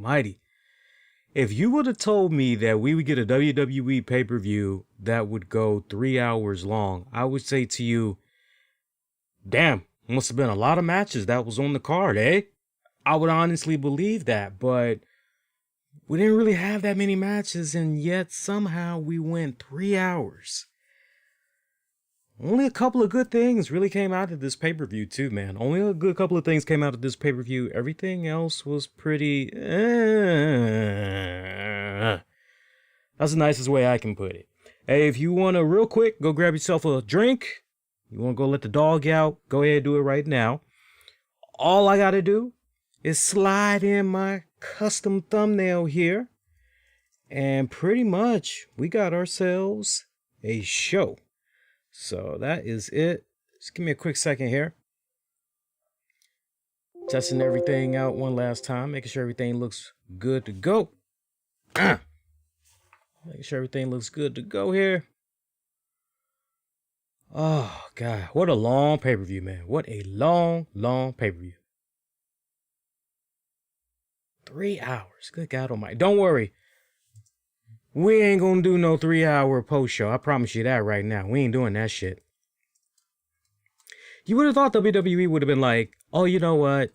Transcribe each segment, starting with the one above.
almighty. If you would have told me that we would get a WWE pay-per-view that would go 3 hours long, I would say to you, damn, must have been a lot of matches that was on the card, eh? I would honestly believe that, but we didn't really have that many matches, and yet somehow we went 3 hours. Only a couple of good things really came out of this pay-per-view too, man. Only a good couple of things came out of this pay-per-view. Everything else was pretty... That's the nicest way I can put it. Hey, if you want to real quick, go grab yourself a drink. You want to go let the dog out, go ahead and do it right now. All I got to do is slide in my custom thumbnail here. And pretty much we got ourselves a show. So that is it. Just give me a quick second here. Testing everything out one last time. Making sure everything looks good to go. Making sure everything looks good to go here. Oh, God. What a long pay-per-view, man. What a long, long pay-per-view. 3 hours. Good God almighty. Don't worry. We ain't gonna do no 3-hour post show. I promise you that right now. We ain't doing that shit. You would have thought WWE would have been like, oh, you know what?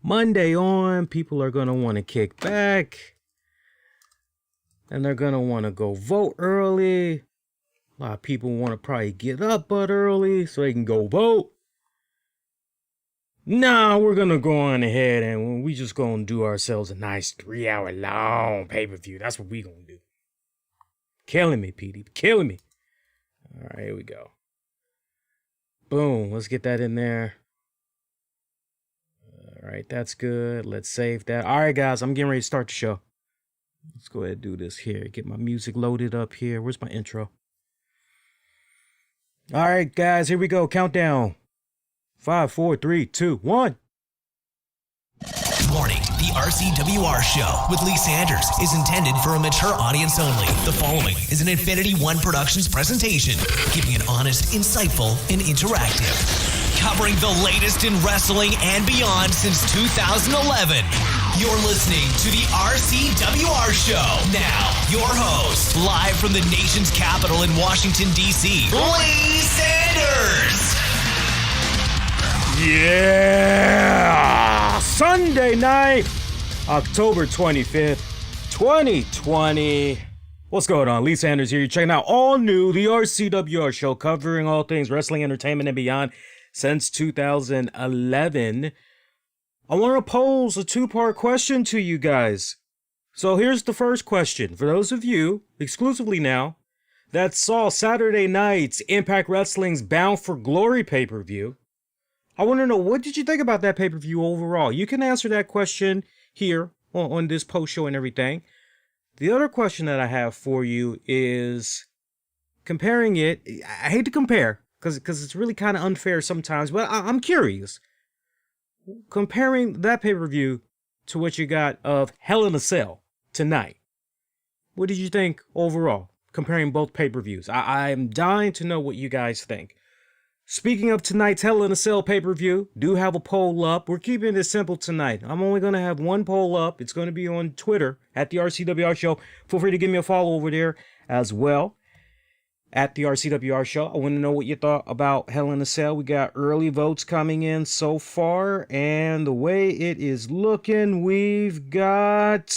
Monday on, people are gonna want to kick back. And they're gonna want to go vote early. A lot of people want to probably get up but early so they can go vote. Nah, we're gonna go on ahead and we just gonna do ourselves a nice 3-hour long pay-per-view. That's what we gonna do. Killing me, Petey. Killing me. All right, here we go. Boom. Let's get that in there. All right, that's good. Let's save that. All right, guys, I'm getting ready to start the show. Let's go ahead and do this here. Get my music loaded up here. Where's my intro? All right, guys, here we go. Countdown. 5, 4, 3, 2, 1. Warning, the RCWR show with Lee Sanders is intended for a mature audience only. The following is an Infinity One Productions presentation, keeping it honest, insightful, and interactive. Covering the latest in wrestling and beyond since 2011. You're listening to the RCWR show. Now, your host, live from the nation's capital in Washington, D.C., Lee Sanders. Yeah! Sunday night, October 25th, 2020. What's going on? Lee Sanders here. You're checking out all new, the RCWR show, covering all things wrestling, entertainment, and beyond since 2011. I want to pose a two-part question to you guys. So here's the first question. For those of you, exclusively now, that saw Saturday night's Impact Wrestling's Bound for Glory pay-per-view, I want to know, what did you think about that pay-per-view overall? You can answer that question here on this post show and everything. The other question that I have for you is comparing it. I hate to compare because it's really kind of unfair sometimes, but I'm curious. Comparing that pay-per-view to what you got of Hell in a Cell tonight. What did you think overall, comparing both pay-per-views? I'm dying to know what you guys think. Speaking of tonight's Hell in a Cell pay-per-view, do have a poll up. We're keeping it simple tonight. I'm only going to have one poll up. It's going to be on Twitter, at the RCWR Show. Feel free to give me a follow over there as well, at the RCWR Show. I want to know what you thought about Hell in a Cell. We got early votes coming in so far, and the way it is looking, we've got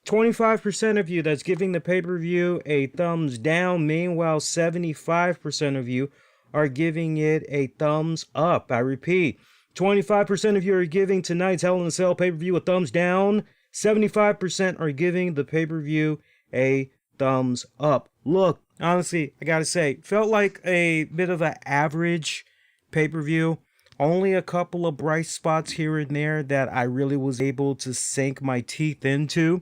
25% of you that's giving the pay-per-view a thumbs down. Meanwhile, 75% of you are giving it a thumbs up. I repeat, 25% of you are giving tonight's Hell in a Cell pay-per-view a thumbs down. 75% are giving the pay-per-view a thumbs up. Look, honestly, I gotta say, felt like a bit of an average pay-per-view. Only a couple of bright spots here and there that I really was able to sink my teeth into.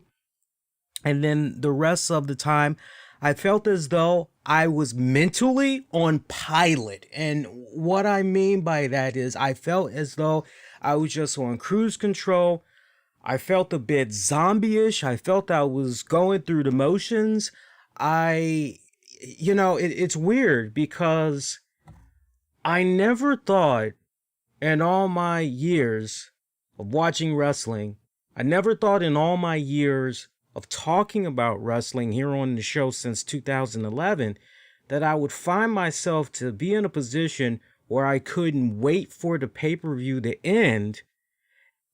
And then the rest of the time, I felt as though I was mentally on pilot. And what I mean by that is I felt as though I was just on cruise control. I felt a bit zombie-ish. I felt I was going through the motions. It's weird because I never thought in all my years of watching wrestling I never thought in all my years of talking about wrestling here on the show since 2011 that I would find myself to be in a position where I couldn't wait for the pay-per-view to end,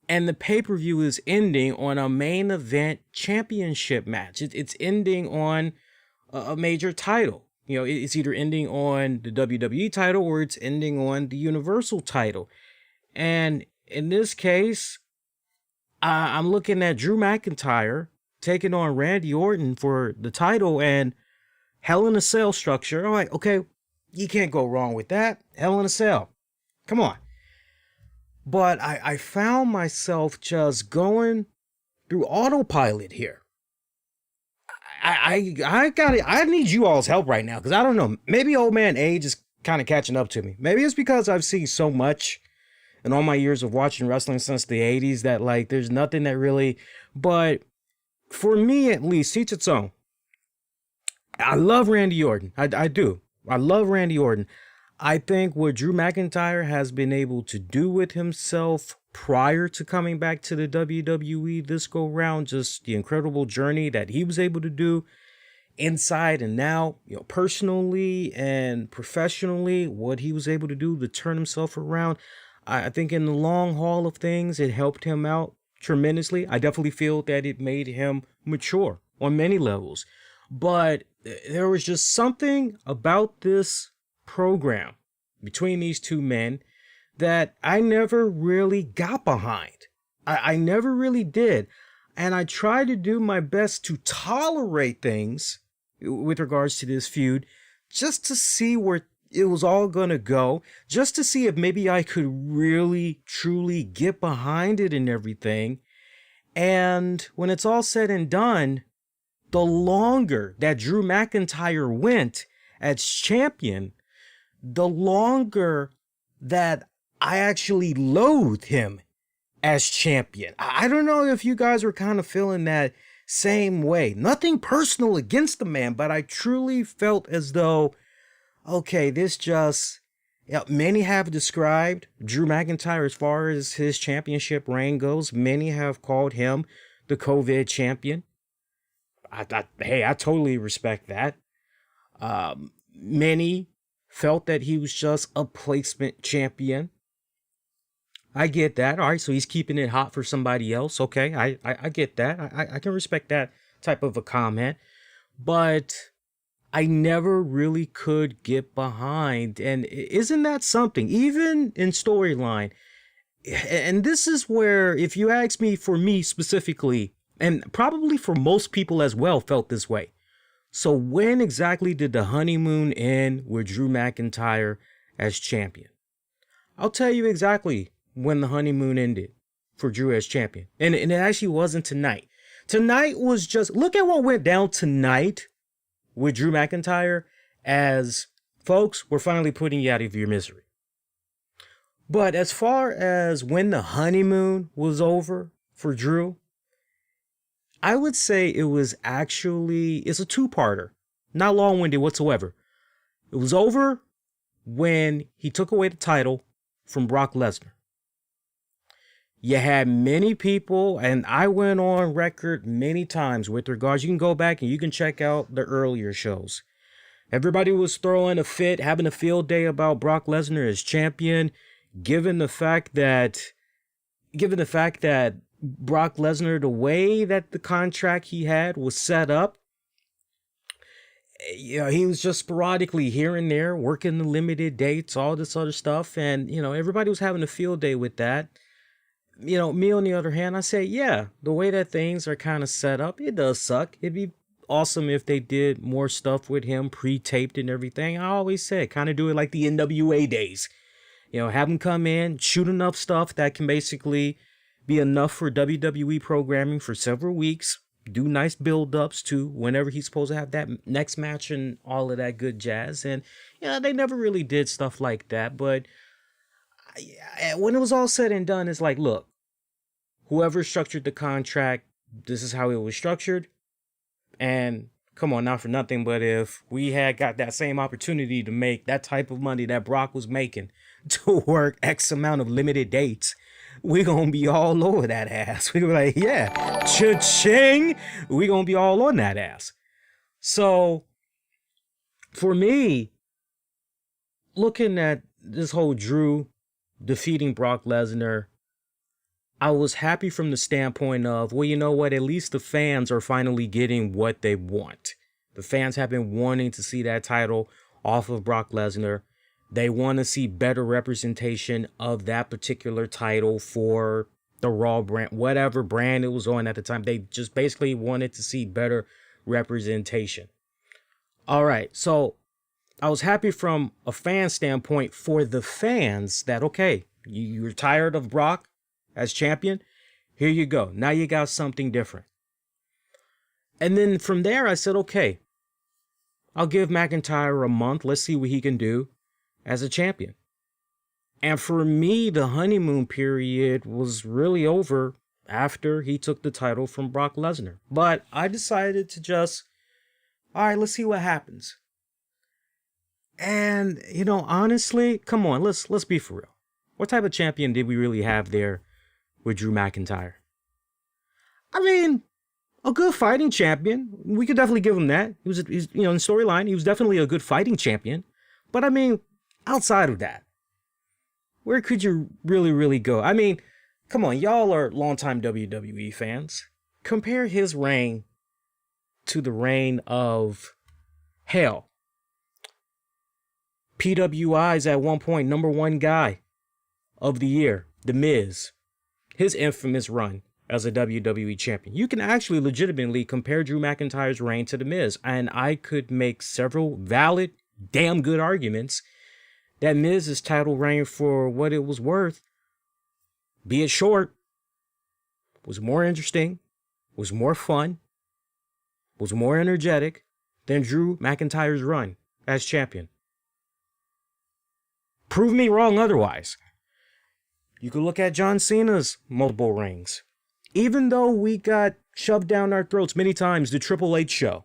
and the pay-per-view is ending on a main event championship match. It's ending on a major title. You know, it's either ending on the WWE title or it's ending on the Universal title. And in this case, I'm looking at Drew McIntyre taking on Randy Orton for the title, and Hell in a Cell structure. I'm like, okay, you can't go wrong with that. Hell in a Cell. Come on. But I found myself just going through autopilot here. I need you all's help right now, because I don't know. Maybe old man age is kind of catching up to me. Maybe it's because I've seen so much in all my years of watching wrestling since the 80s that, like, there's nothing that really... But for me, at least, each its own. I love Randy Orton. I do. I love Randy Orton. I think what Drew McIntyre has been able to do with himself prior to coming back to the WWE this go round, just the incredible journey that he was able to do inside and now, you know, personally and professionally, what he was able to do to turn himself around. I think in the long haul of things, it helped him out tremendously. I definitely feel that it made him mature on many levels. But there was just something about this program between these two men that I never really got behind. I never really did. And I tried to do my best to tolerate things with regards to this feud, just to see where it was all going to go, just to see if maybe I could really, truly get behind it and everything. And when it's all said and done, the longer that Drew McIntyre went as champion, the longer that I actually loathed him as champion. I don't know if you guys were kind of feeling that same way. Nothing personal against the man, but I truly felt as though, okay, this just... many have described Drew McIntyre as far as his championship reign goes. Many have called him the COVID champion. Hey, I totally respect that. Many felt that he was just a placement champion. I get that. All right, so he's keeping it hot for somebody else. Okay, I get that. I can respect that type of a comment. But I never really could get behind. And isn't that something? Even in storyline. And this is where, if you ask me, for me specifically, and probably for most people as well, felt this way. So when exactly did the honeymoon end with Drew McIntyre as champion? I'll tell you exactly when the honeymoon ended for Drew as champion. And it actually wasn't tonight. Tonight was just, look at what went down tonight with Drew McIntyre as, folks, we're finally putting you out of your misery. But as far as when the honeymoon was over for Drew, I would say it was actually, it's a two-parter, not long-winded whatsoever. It was over when he took away the title from Brock Lesnar. You had many people, and I went on record many times with regards, you can go back and you can check out the earlier shows. Everybody was throwing a fit, having a field day about Brock Lesnar as champion, given the fact that Brock Lesnar, the way that the contract he had was set up, you know, he was just sporadically here and there working the limited dates, all this other stuff. And, you know, everybody was having a field day with that. You know, me on the other hand, I say, yeah, the way that things are kind of set up, it does suck. It'd be awesome if they did more stuff with him, pre-taped and everything. I always said, kind of do it like the NWA days. You know, have him come in, shoot enough stuff that can basically be enough for WWE programming for several weeks. Do nice build-ups to whenever he's supposed to have that next match and all of that good jazz. And, you know, they never really did stuff like that. But when it was all said and done, it's like, look, whoever structured the contract, this is how it was structured. And come on, not for nothing, but if we had got that same opportunity to make that type of money that Brock was making to work X amount of limited dates, we gonna be all over that ass. We were like, yeah, cha-ching, we gonna be all on that ass. So, for me, looking at this whole Drew defeating Brock Lesnar, I was happy from the standpoint of, well, you know what? At least the fans are finally getting what they want. The fans have been wanting to see that title off of Brock Lesnar. They want to see better representation of that particular title for the Raw brand, whatever brand it was on at the time. They just basically wanted to see better representation. All right, so I was happy from a fan standpoint for the fans that, okay, you're tired of Brock as champion, here you go. Now you got something different. And then from there, I said, okay, I'll give McIntyre a month. Let's see what he can do as a champion. And for me, the honeymoon period was really over after he took the title from Brock Lesnar. But I decided to just, all right, let's see what happens. And, you know, honestly, come on, let's be for real. What type of champion did we really have there with Drew McIntyre? I mean, a good fighting champion. We could definitely give him that. He's you know, in storyline, he was definitely a good fighting champion. But I mean, outside of that, where could you really go? I mean, come on, y'all are longtime WWE fans. Compare his reign to the reign of, hell, PWI's at one point #1 guy of the year, The Miz. His infamous run as a WWE champion. You can actually legitimately compare Drew McIntyre's reign to The Miz. And I could make several valid, damn good arguments that Miz's title reign, for what it was worth, be it short, was more interesting, was more fun, was more energetic than Drew McIntyre's run as champion. Prove me wrong otherwise. You could look at John Cena's multiple reigns. Even though we got shoved down our throats many times, the Triple H show,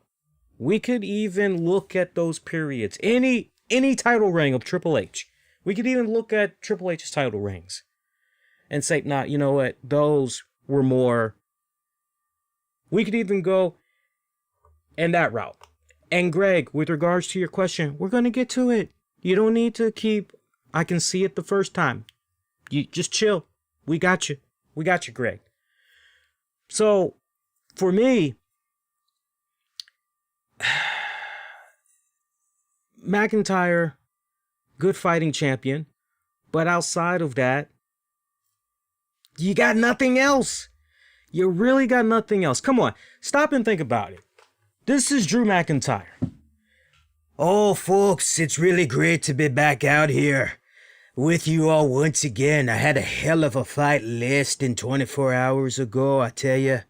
we could even look at those periods. Any title reign of Triple H. We could even look at Triple H's title reigns and say, nah, you know what? Those were more. We could even go in that route. And Greg, with regards to your question, we're going to get to it. You don't need to keep, I can see it the first time. You just chill. We got you. We got you, Greg. So, for me, McIntyre, good fighting champion. But outside of that, you got nothing else. You really got nothing else. Come on, stop and think about it. This is Drew McIntyre. Oh, folks, it's really great to be back out here with you all once again. I had a hell of a fight less than 24 hours ago, I tell you.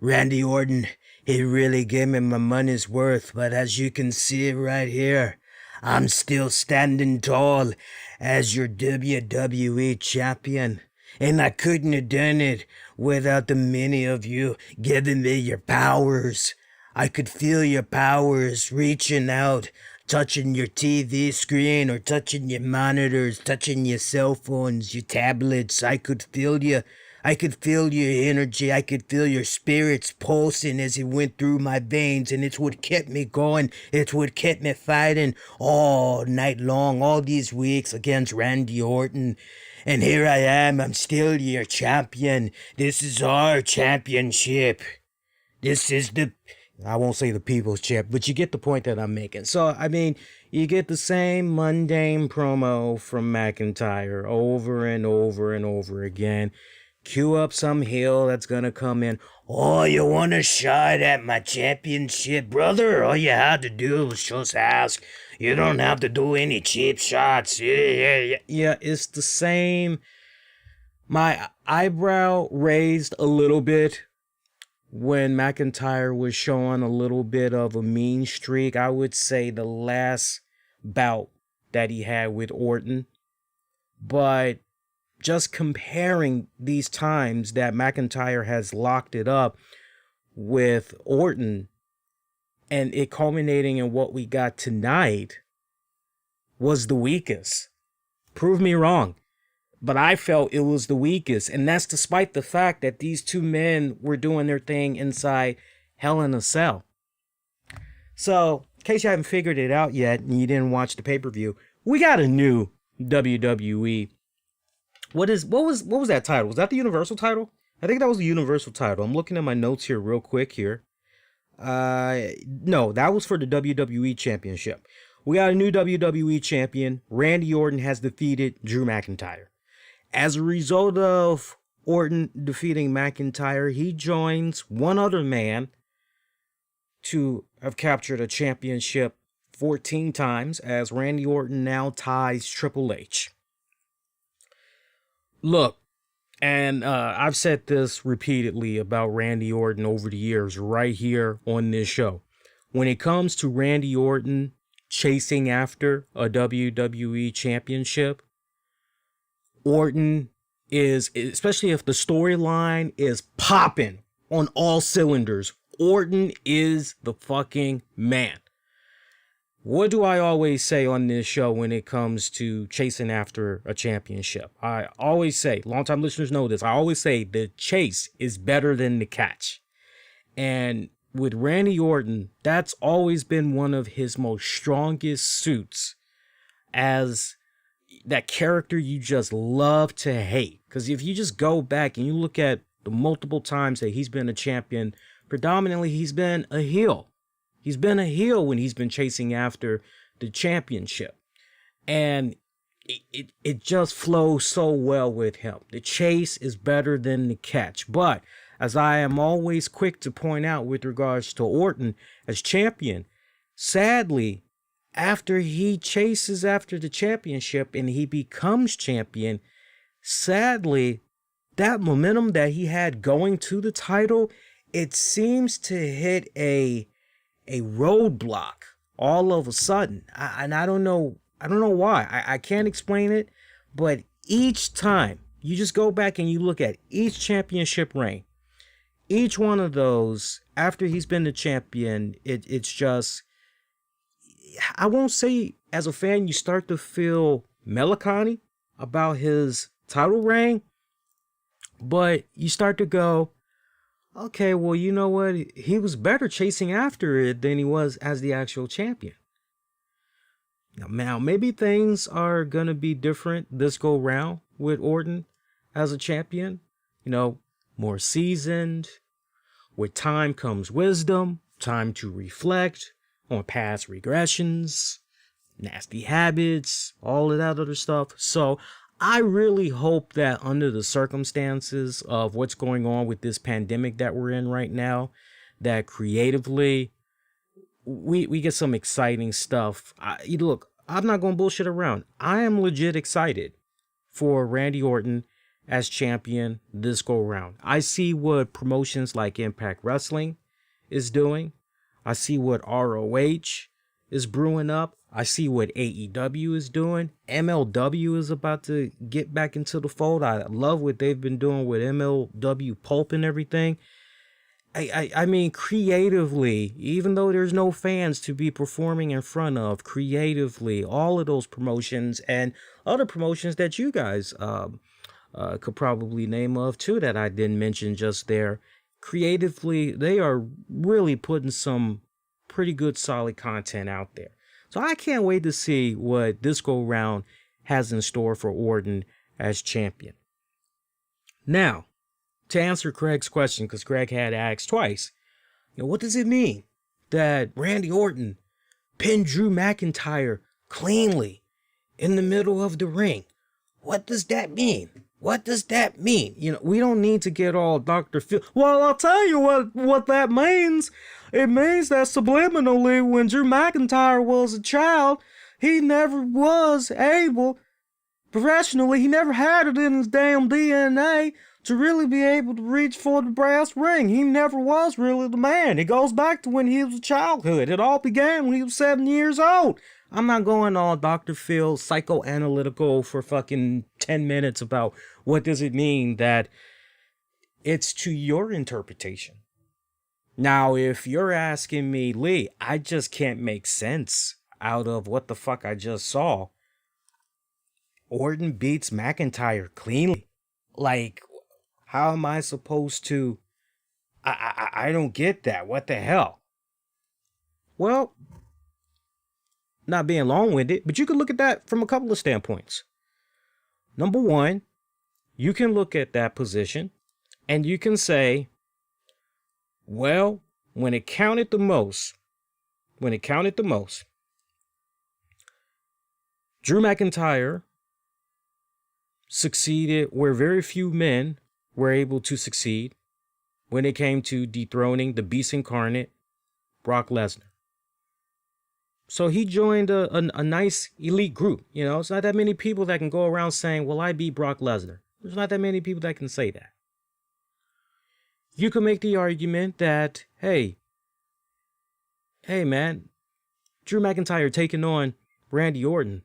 Randy Orton, he really gave me my money's worth, but as you can see right here, I'm still standing tall as your WWE champion. And I couldn't have done it without the many of you giving me your powers. I could feel your powers reaching out, touching your TV screen or touching your monitors, touching your cell phones, your tablets. I could feel you. I could feel your energy. I could feel your spirits pulsing as it went through my veins. And it's what kept me going. It's what kept me fighting all night long, all these weeks against Randy Orton. And here I am. I'm still your champion. This is our championship. This is I won't say the people's champ, but you get the point that I'm making. So, I mean, you get the same mundane promo from McIntyre over and over and over again. Cue up some heel that's gonna come in. Oh, you want a shot at my championship, brother? All you had to do was just ask. You don't have to do any cheap shots. Yeah, it's the same. My eyebrow raised a little bit when McIntyre was showing a little bit of a mean streak. I would say the last bout that he had with Orton. But just comparing these times that McIntyre has locked it up with Orton and it culminating in what we got tonight was the weakest. Prove me wrong. but I felt it was the weakest. And that's despite the fact that these two men were doing their thing inside Hell in a Cell. So, in case you haven't figured it out yet and you didn't watch the pay-per-view, we got a new WWE. What was that title? Was that the Universal title? I think that was the Universal title. I'm looking at my notes here real quick here. No, that was for the WWE Championship. We got a new WWE champion. Randy Orton has defeated Drew McIntyre. As a result of Orton defeating McIntyre, he joins one other man to have captured a championship 14 times, as Randy Orton now ties Triple H. Look, and I've said this repeatedly about Randy Orton over the years right here on this show. When it comes to Randy Orton chasing after a WWE championship, Orton is, especially if the storyline is popping on all cylinders, Orton is the fucking man. What do I always say on this show when it comes to chasing after a championship? I always say, longtime listeners know this, I always say the chase is better than the catch. And with Randy Orton, that's always been one of his most strongest suits, as that character you just love to hate. Because if you just go back and you look at the multiple times that he's been a champion, predominantly he's been a heel. He's been a heel when he's been chasing after the championship. And it just flows so well with him. The chase is better than the catch. But as I am always quick to point out with regards to Orton as champion, sadly, after he chases after the championship and he becomes champion, sadly, that momentum that he had going to the title, it seems to hit a roadblock all of a sudden. I don't know why. I can't explain it, but each time you just go back and you look at each championship reign, each one of those, after he's been the champion, it's just, I won't say as a fan you start to feel melancholy about his title reign, but you start to go, okay, well, you know what? He was better chasing after it than he was as the actual champion. Now, maybe things are going to be different this go round with Orton as a champion. You know, more seasoned. With time comes wisdom, time to reflect on past regressions, nasty habits, all of that other stuff. So I really hope that under the circumstances of what's going on with this pandemic that we're in right now, that creatively we get some exciting stuff. Look, I'm not going to bullshit around. I am legit excited for Randy Orton as champion this go round. I see what promotions like Impact Wrestling is doing. I see what ROH is brewing up. I see what AEW is doing. MLW is about to get back into the fold. I love what they've been doing with MLW Pulp and everything. I mean, creatively, even though there's no fans to be performing in front of, creatively, all of those promotions and other promotions that you guys could probably name of too that I didn't mention just there. Creatively, they are really putting some pretty good solid content out there. So I can't wait to see what this go round has in store for Orton as champion. Now, to answer Craig's question, because Craig had asked twice, what does it mean that Randy Orton pinned Drew McIntyre cleanly in the middle of the ring? What does that mean? What does that mean? We don't need to get all Dr. Phil. Well, I'll tell you what that means. It means that subliminally, when Drew McIntyre was a child, he never was able, professionally, he never had it in his damn DNA to really be able to reach for the brass ring. He never was really the man. It goes back to when he was a childhood. It all began when he was 7 years old. I'm not going all Dr. Phil psychoanalytical for fucking 10 minutes about what does it mean that it's to your interpretation. Now, if you're asking me, Lee, I just can't make sense out of what the fuck I just saw. Orton beats McIntyre cleanly. Like, how am I supposed to? I don't get that. What the hell? Well, not being long-winded, but you can look at that from a couple of standpoints. Number one, you can look at that position and you can say, well, when it counted the most, Drew McIntyre succeeded where very few men were able to succeed when it came to dethroning the beast incarnate, Brock Lesnar. So he joined a nice elite group. You know, it's not that many people that can go around saying, well, I beat Brock Lesnar. There's not that many people that can say that. You can make the argument that, hey man, Drew McIntyre taking on Randy Orton.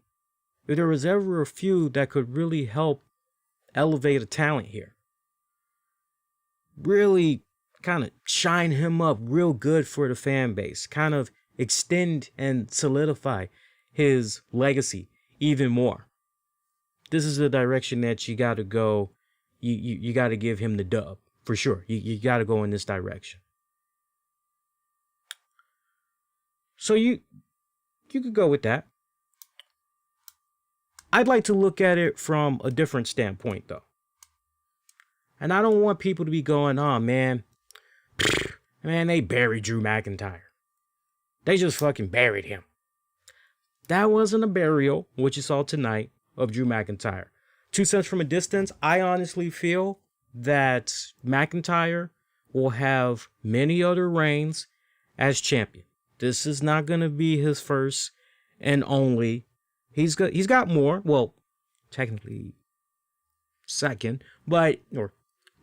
If there was ever a feud that could really help elevate a talent here, really kind of shine him up real good for the fan base, kind of extend and solidify his legacy even more. This is the direction that you got to go. You got to give him the dub for sure. You got to go in this direction. So you could go with that. I'd like to look at it from a different standpoint, though. And I don't want people to be going, oh, man, they buried Drew McIntyre. They just fucking buried him. That wasn't a burial, which you saw tonight, of Drew McIntyre. 2 cents from a distance, I honestly feel that McIntyre will have many other reigns as champion. This is not going to be his first and only. He's got more. Well, technically second, or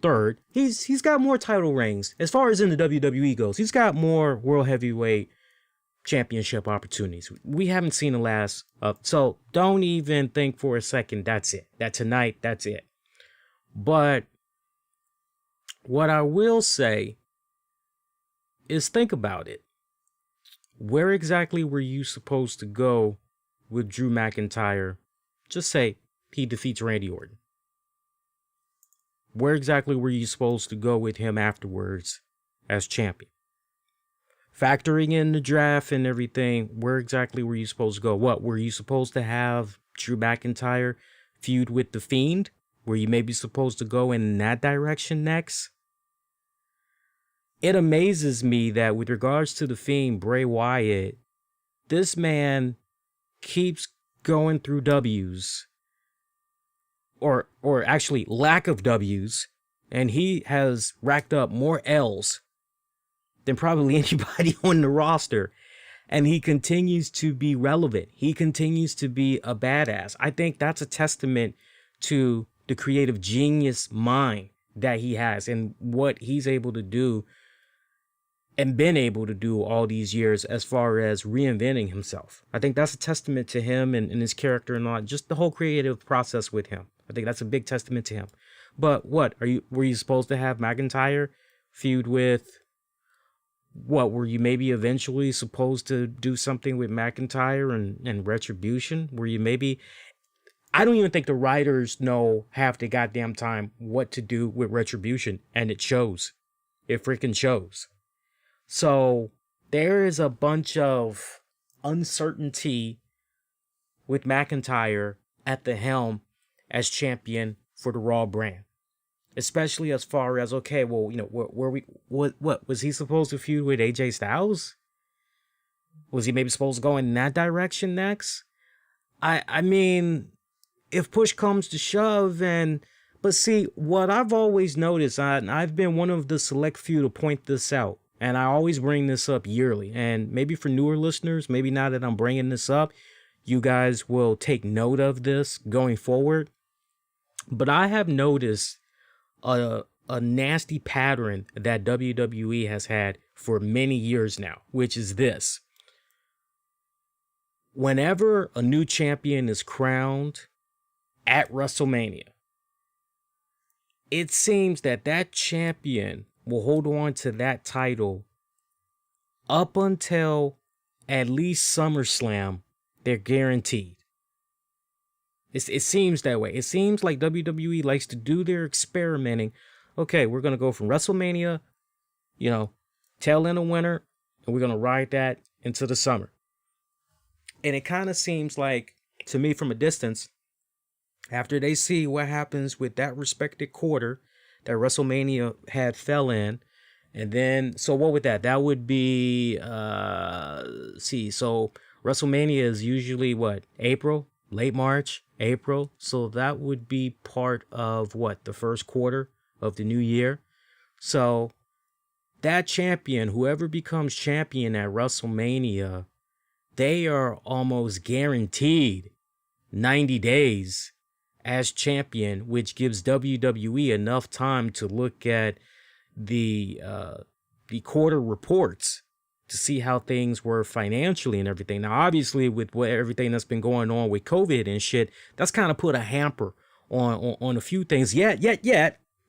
third. He's got more title reigns as far as in the WWE goes. He's got more World Heavyweight Championship opportunities. We haven't seen the last of. So don't even think for a second that's it. That tonight, that's it. But what I will say is think about it. Where exactly were you supposed to go with Drew McIntyre? Just say he defeats Randy Orton. Where exactly were you supposed to go with him afterwards as champion? Factoring in the draft and everything, where exactly were you supposed to go? What, were you supposed to have Drew McIntyre feud with The Fiend? Were you maybe supposed to go in that direction next? It amazes me that with regards to The Fiend, Bray Wyatt, this man keeps going through W's, or actually lack of W's, and he has racked up more L's than probably anybody on the roster, and he continues to be relevant. He continues to be a badass. I think that's a testament to the creative genius mind that he has and what he's able to do and been able to do all these years as far as reinventing himself. I think that's a testament to him and his character and all, just the whole creative process with him. I think that's a big testament to him. But what, were you supposed to have McIntyre feud with, what, were you maybe eventually supposed to do something with McIntyre and Retribution? Were you maybe, I don't even think the writers know half the goddamn time what to do with Retribution, and it shows. It freaking shows. So there is a bunch of uncertainty with McIntyre at the helm as champion for the Raw brand, especially as far as, okay, well, you know, what was he supposed to feud with AJ Styles? Was he maybe supposed to go in that direction next? I mean, if push comes to shove, but see, what I've always noticed, I've been one of the select few to point this out. And I always bring this up yearly. And maybe for newer listeners, maybe now that I'm bringing this up, you guys will take note of this going forward. But I have noticed a nasty pattern that WWE has had for many years now, which is this. Whenever a new champion is crowned at WrestleMania, it seems that champion will hold on to that title up until at least SummerSlam. They're guaranteed. It seems that way. It seems like WWE likes to do their experimenting. Okay, we're going to go from WrestleMania, tail end of winter, and we're going to ride that into the summer. And it kind of seems like, to me from a distance, after they see what happens with that respected quarter that WrestleMania had fell in, and then, so what would that? That would be, so WrestleMania is usually what? April? Late March? April? So that would be part of what? The first quarter of the new year? So that champion, whoever becomes champion at WrestleMania, they are almost guaranteed 90 days as champion, which gives WWE enough time to look at the quarter reports to see how things were financially and everything. Now, obviously, with everything that's been going on with COVID and shit, that's kind of put a hamper on a few things. Yet,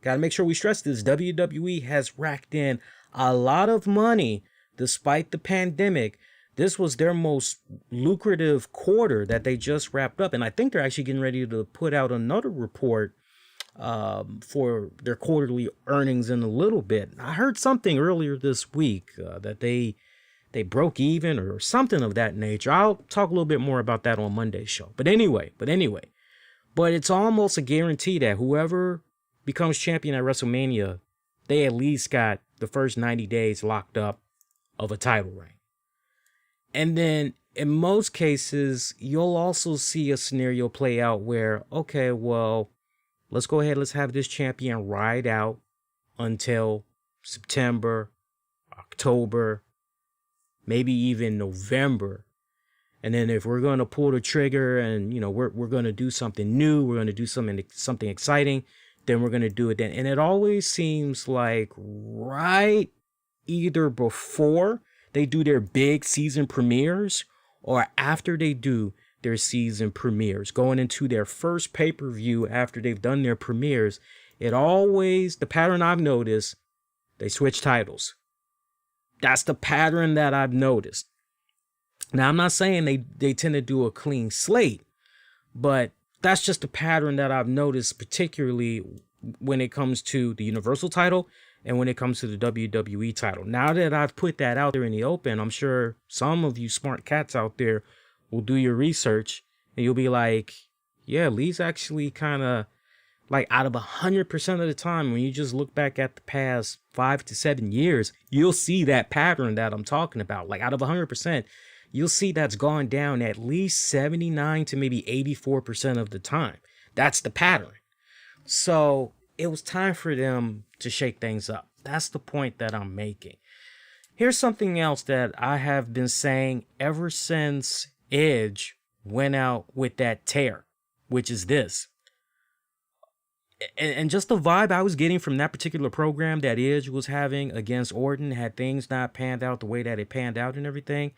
gotta make sure we stress this. WWE has racked in a lot of money despite the pandemic. This was their most lucrative quarter that they just wrapped up. And I think they're actually getting ready to put out another report for their quarterly earnings in a little bit. I heard something earlier this week that they broke even or something of that nature. I'll talk a little bit more about that on Monday's show. But anyway, it's almost a guarantee that whoever becomes champion at WrestleMania, they at least got the first 90 days locked up of a title reign. And then in most cases, you'll also see a scenario play out where, okay, well, let's go ahead, let's have this champion ride out until September, October, maybe even November. And then if we're going to pull the trigger and, we're going to do something new, we're going to do something exciting, then we're going to do it then. And it always seems like right either before they do their big season premieres or after they do their season premieres, going into their first pay-per-view after they've done their premieres, the pattern I've noticed, they switch titles. That's the pattern that I've noticed. Now, I'm not saying they tend to do a clean slate, but that's just a pattern that I've noticed, particularly when it comes to the Universal title and when it comes to the WWE title. Now that I've put that out there in the open, I'm sure some of you smart cats out there will do your research and you'll be like, yeah, Lee's actually kind of like out of 100% of the time, when you just look back at the past 5 to 7 years, you'll see that pattern that I'm talking about. Like out of 100%, you'll see that's gone down at least 79 to maybe 84% of the time. That's the pattern. So it was time for them to shake things up. That's the point that I'm making. Here's something else that I have been saying ever since Edge went out with that tear, which is this. And just the vibe I was getting from that particular program that Edge was having against Orton, had things not panned out the way that it panned out and everything,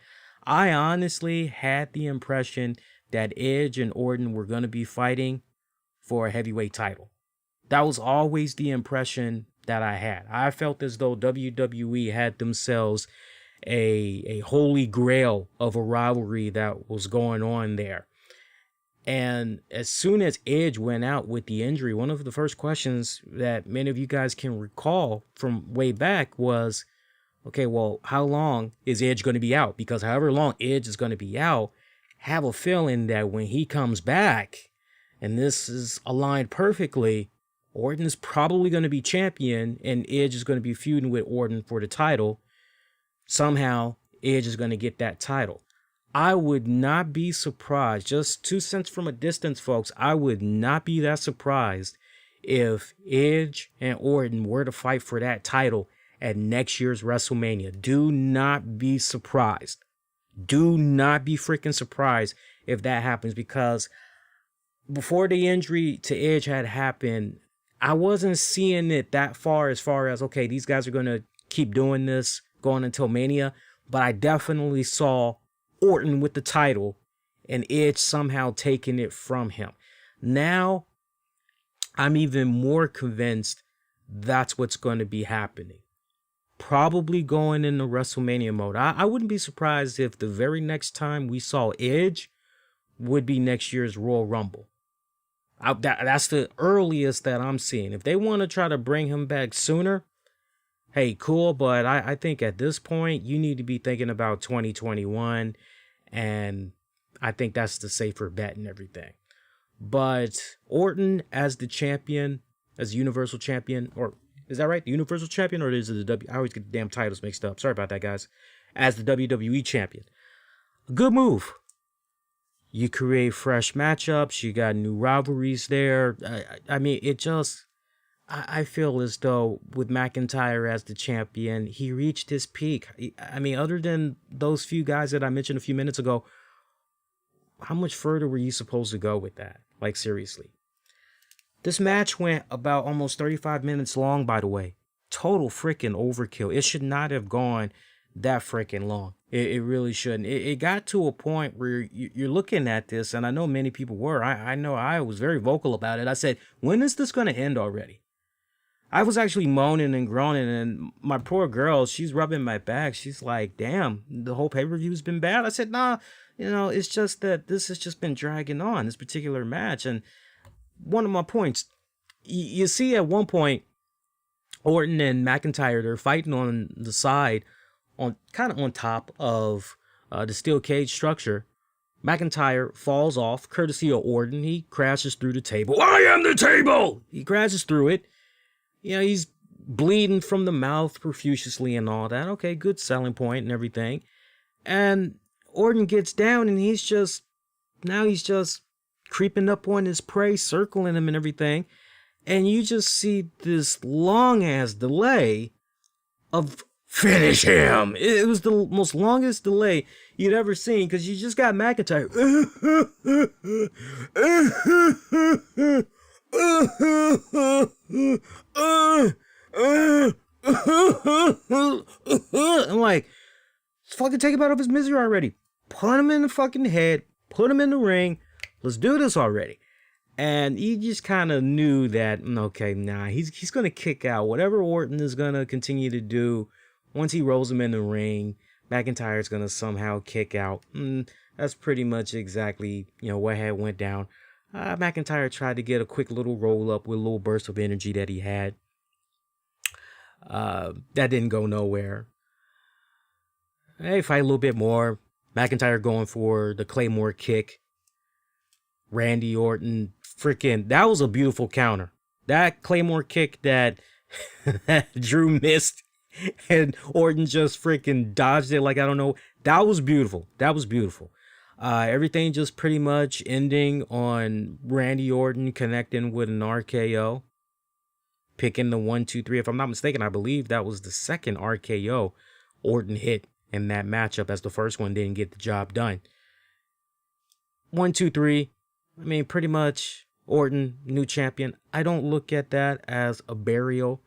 I honestly had the impression that Edge and Orton were going to be fighting for a heavyweight title. That was always the impression that I had. I felt as though WWE had themselves a holy grail of a rivalry that was going on there. And as soon as Edge went out with the injury, one of the first questions that many of you guys can recall from way back was, okay, well, how long is Edge going to be out? Because however long Edge is going to be out, have a feeling that when he comes back, and this is aligned perfectly, Orton is probably going to be champion and Edge is going to be feuding with Orton for the title. Somehow, Edge is going to get that title. I would not be surprised, just 2 cents from a distance, folks, I would not be that surprised if Edge and Orton were to fight for that title at next year's WrestleMania. Do not be surprised. Do not be freaking surprised if that happens, because before the injury to Edge had happened, I wasn't seeing it that far as, okay, these guys are going to keep doing this going until Mania, but I definitely saw Orton with the title and Edge somehow taking it from him. Now, I'm even more convinced that's what's going to be happening. Probably going into WrestleMania mode. I wouldn't be surprised if the very next time we saw Edge would be next year's Royal Rumble. That's the earliest that I'm seeing. If they want to try to bring him back sooner, hey, cool. But I think at this point, you need to be thinking about 2021. And I think that's the safer bet and everything. But Orton as the champion, as Universal Champion, or is that right? The Universal Champion, or is it the W? I always get the damn titles mixed up. Sorry about that, guys. As the WWE Champion. Good move. You create fresh matchups. You got new rivalries there. I mean, it just... I feel as though with McIntyre as the champion, he reached his peak. I mean, other than those few guys that I mentioned a few minutes ago, how much further were you supposed to go with that? Like, seriously. This match went about almost 35 minutes long, by the way. Total freaking overkill. It should not have gone that freaking long. It really shouldn't. It got to a point where you're looking at this, and I know many people were. I know I was very vocal about it. I said, when is this going to end already? I was actually moaning and groaning, and my poor girl, she's rubbing my back. She's like, damn, the whole pay-per-view's been bad. I said, nah, it's just that this has just been dragging on, this particular match. And one of my points, you see at one point, Orton and McIntyre, they're fighting on the side, kind of on top of the steel cage structure. McIntyre falls off, courtesy of Orton. He crashes through the table. I am the table! He crashes through it. He's bleeding from the mouth profusely and all that. Okay, good selling point and everything. And Orton gets down and he's just creeping up on his prey, circling him and everything. And you just see this long ass delay of finish him. It was the most longest delay you'd ever seen, because you just got McIntyre. I'm like, fucking take him out of his misery already. Put him in the fucking head. Put him in the ring. Let's do this already. And you just kind of knew that, okay, nah, he's going to kick out. Whatever Orton is going to continue to do, once he rolls him in the ring, McIntyre's going to somehow kick out. That's pretty much exactly, what had went down. McIntyre tried to get a quick little roll up with a little burst of energy that he had. That didn't go nowhere. Hey, fight a little bit more. McIntyre going for the Claymore kick. Randy Orton, that was a beautiful counter. That Claymore kick that Drew missed and Orton just freaking dodged it like I don't know. That was beautiful. Everything just pretty much ending on Randy Orton connecting with an RKO. Picking the 1, 2, 3. If I'm not mistaken, I believe that was the second RKO Orton hit in that matchup, as the first one didn't get the job done. 1, 2, 3. I mean, pretty much Orton, new champion. I don't look at that as a burial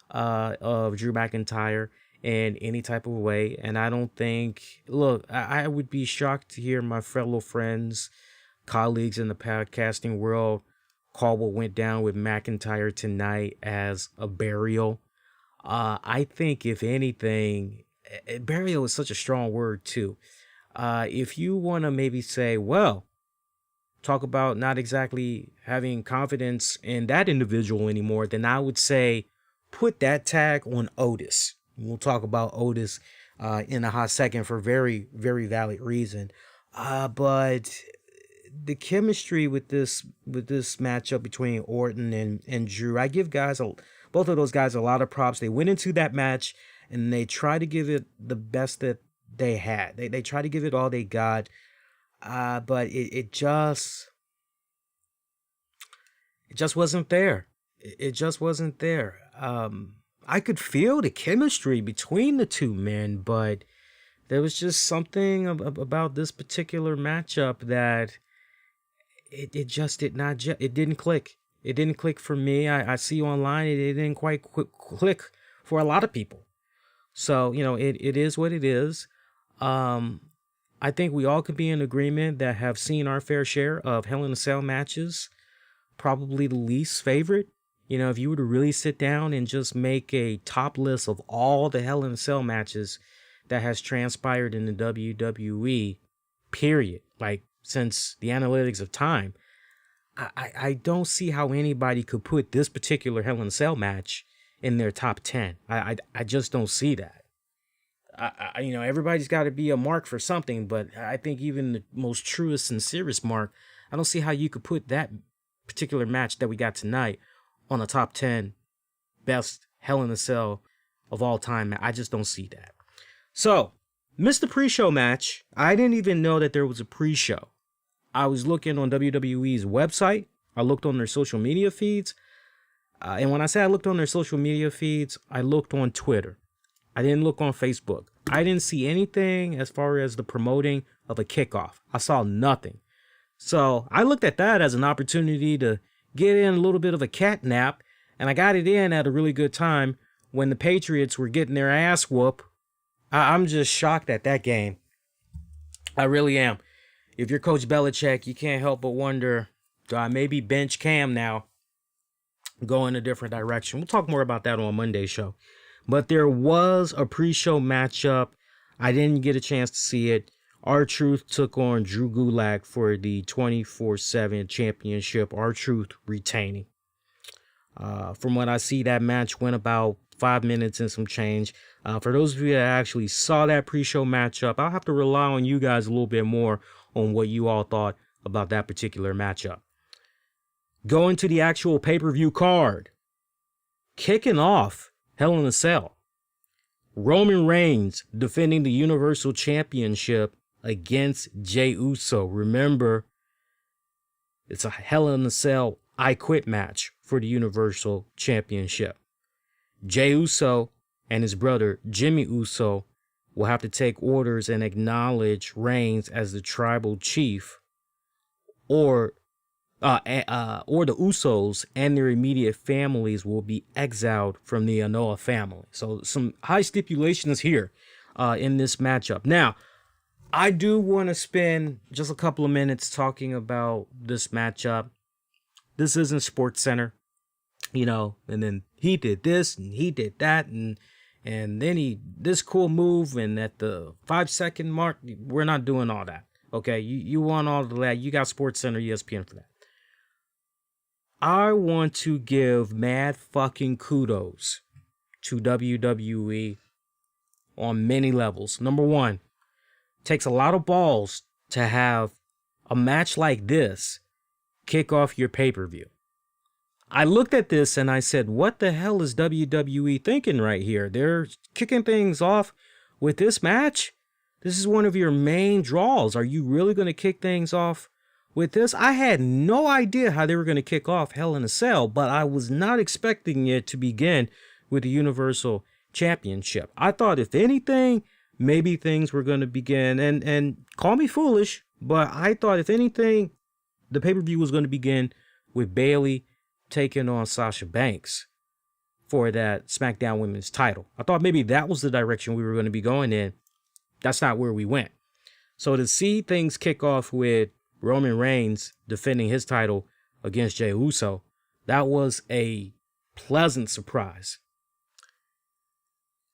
of Drew McIntyre in any type of way. And I don't think, look, I would be shocked to hear my fellow friends, colleagues in the podcasting world call what went down with McIntyre tonight as a burial. I think, if anything, burial is such a strong word too. If you want to maybe say, well, talk about not exactly having confidence in that individual anymore, then I would say put that tag on Otis. We'll talk about Otis in a hot second for very, very valid reason. But the chemistry with this matchup between Orton and Drew, I give both of those guys a lot of props. They went into that match and they tried to give it the best that they had. They tried to give it all they got. But it just wasn't there. It just wasn't there. I could feel the chemistry between the two men, but there was just something about this particular matchup that it just did not. It didn't click. It didn't click for me. I see online it didn't quite click for a lot of people. So it is what it is. I think we all could be in agreement that have seen our fair share of Hell in a Cell matches. Probably the least favorite. If you were to really sit down and just make a top list of all the Hell in a Cell matches that has transpired in the WWE, period, like since the analytics of time, I don't see how anybody could put this particular Hell in a Cell match in their top 10. I just don't see that. Everybody's got to be a mark for something, but I think even the most truest, sincerest mark, I don't see how you could put that particular match that we got tonight on the top 10 best Hell in a Cell of all time. I just don't see that. So, missed the pre-show match. I didn't even know that there was a pre-show. I was looking on WWE's website. I looked on their social media feeds. And when I say I looked on their social media feeds, I looked on Twitter. I didn't look on Facebook. I didn't see anything as far as the promoting of a kickoff. I saw nothing. So I looked at that as an opportunity to get in a little bit of a cat nap. And I got it in at a really good time when the Patriots were getting their ass whooped. I'm just shocked at that game. I really am. If you're Coach Belichick, you can't help but wonder, do I maybe bench Cam now? Go in a different direction. We'll talk more about that on Monday's show. But there was a pre-show matchup. I didn't get a chance to see it. R-Truth took on Drew Gulak for the 24/7 championship. R-Truth retaining. From what I see, that match went about 5 minutes and some change. For those of you that actually saw that pre-show matchup, I'll have to rely on you guys a little bit more on what you all thought about that particular matchup. Going to the actual pay-per-view card. Kicking off Hell in a Cell. Roman Reigns defending the Universal Championship against Jey Uso. Remember, it's a Hell in a Cell I Quit match for the Universal Championship. Jey Uso and his brother Jimmy Uso will have to take orders and acknowledge Reigns as the tribal chief, or the Usos and their immediate families will be exiled from the Anoa'i family. So some high stipulations here in this matchup. Now, I do want to spend just a couple of minutes talking about this matchup. This isn't Sports Center, and then he did this and he did that and then he this cool move, and at the 5-second mark, we're not doing all that. Okay, you want all of that? You got Sports Center, ESPN for that. I want to give mad fucking kudos to WWE on many levels. Number one, takes a lot of balls to have a match like this kick off your pay-per-view. I looked at this and I said, what the hell is WWE thinking right here? They're kicking things off with this match? This is one of your main draws. Are you really going to kick things off with this? I had no idea how they were going to kick off Hell in a Cell, but I was not expecting it to begin with the Universal Championship. I thought, if anything, maybe things were going to begin, and call me foolish, but I thought, if anything, the pay-per-view was going to begin with Bayley taking on Sasha Banks for that SmackDown Women's title. I thought maybe that was the direction we were going to be going in. That's not where we went. So to see things kick off with Roman Reigns defending his title against Jey Uso, that was a pleasant surprise.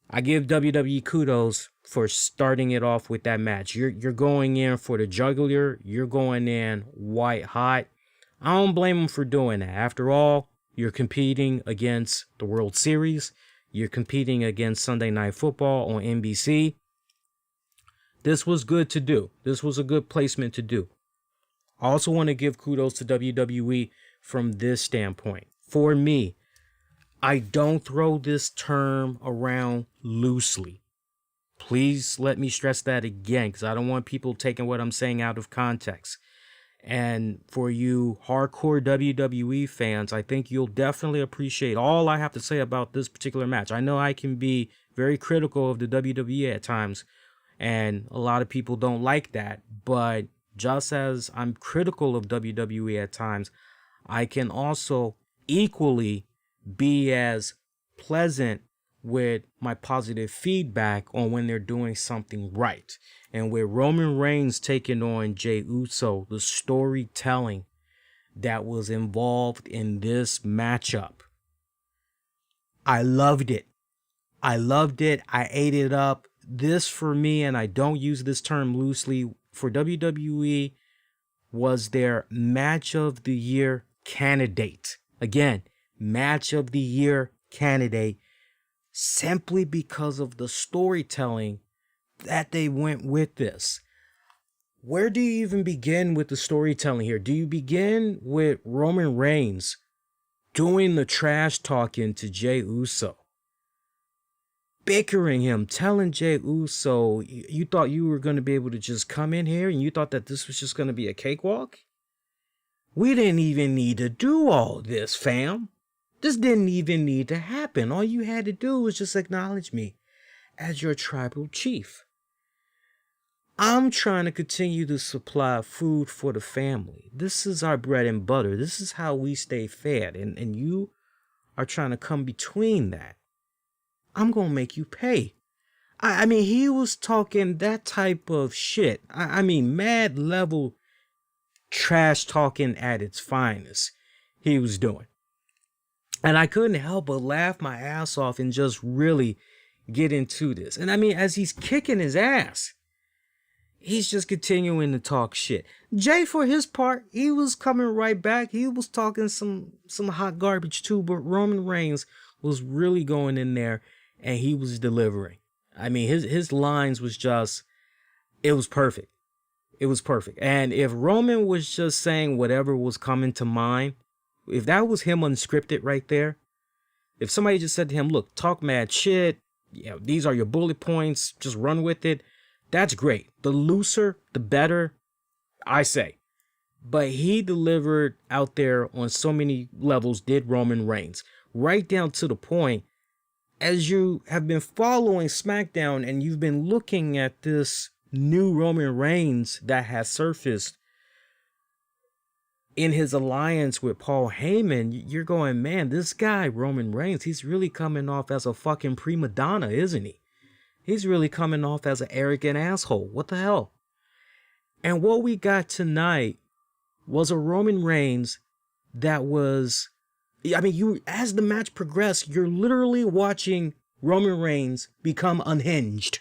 I give WWE kudos for starting it off with that match. You're going in for the jugular. You're going in white hot. I don't blame them for doing that. After all, you're competing against the World Series. You're competing against Sunday Night Football on NBC. This was good to do. This was a good placement to do. I also want to give kudos to WWE from this standpoint. For me, I don't throw this term around loosely. Please let me stress that again, because I don't want people taking what I'm saying out of context. And for you hardcore WWE fans, I think you'll definitely appreciate all I have to say about this particular match. I know I can be very critical of the WWE at times, and a lot of people don't like that. But just as I'm critical of WWE at times, I can also equally be as pleasant with my positive feedback on when they're doing something right. And with Roman Reigns taking on Jey Uso, the storytelling that was involved in this matchup, I loved it. I ate it up. This, for me, and I don't use this term loosely, for WWE, was their match of the year candidate. Again, match of the year candidate, simply because of the storytelling that they went with this. Where do you even begin with the storytelling here? Do you begin with Roman Reigns doing the trash talking to Jey Uso? Bickering him, telling Jey Uso, you thought you were going to be able to just come in here and you thought that this was just going to be a cakewalk? We didn't even need to do all this, fam. This didn't even need to happen. All you had to do was just acknowledge me as your tribal chief. I'm trying to continue to supply food for the family. This is our bread and butter. This is how we stay fed. And you are trying to come between that. I'm going to make you pay. I mean, he was talking that type of shit. I mean, mad level trash talking at its finest he was doing. And I couldn't help but laugh my ass off and just really get into this. And I mean, as he's kicking his ass, he's just continuing to talk shit. Jey, for his part, he was coming right back. He was talking some hot garbage too, but Roman Reigns was really going in there and he was delivering. I mean, his lines was just, it was perfect. It was perfect. And if Roman was just saying whatever was coming to mind, if that was him unscripted right there, if somebody just said to him, look, talk mad shit, you know, these are your bullet points, just run with it, that's great. The looser, the better, I say. But he delivered out there on so many levels, did Roman Reigns. Right down to the point, as you have been following SmackDown and you've been looking at this new Roman Reigns that has surfaced in his alliance with Paul Heyman, you're going, man, this guy, Roman Reigns, he's really coming off as a fucking prima donna, isn't he? He's really coming off as an arrogant asshole. What the hell? And what we got tonight was a Roman Reigns that was, I mean, as the match progressed, you're literally watching Roman Reigns become unhinged.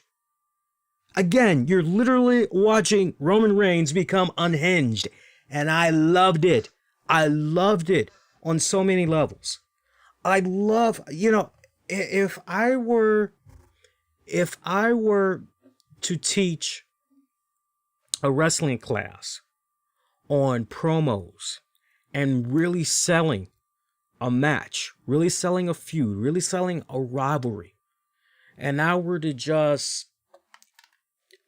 Again, you're literally watching Roman Reigns become unhinged. And I loved it. I loved it on so many levels. I love, you know, if I were to teach a wrestling class on promos and really selling a match, really selling a feud, really selling a rivalry, and I were to just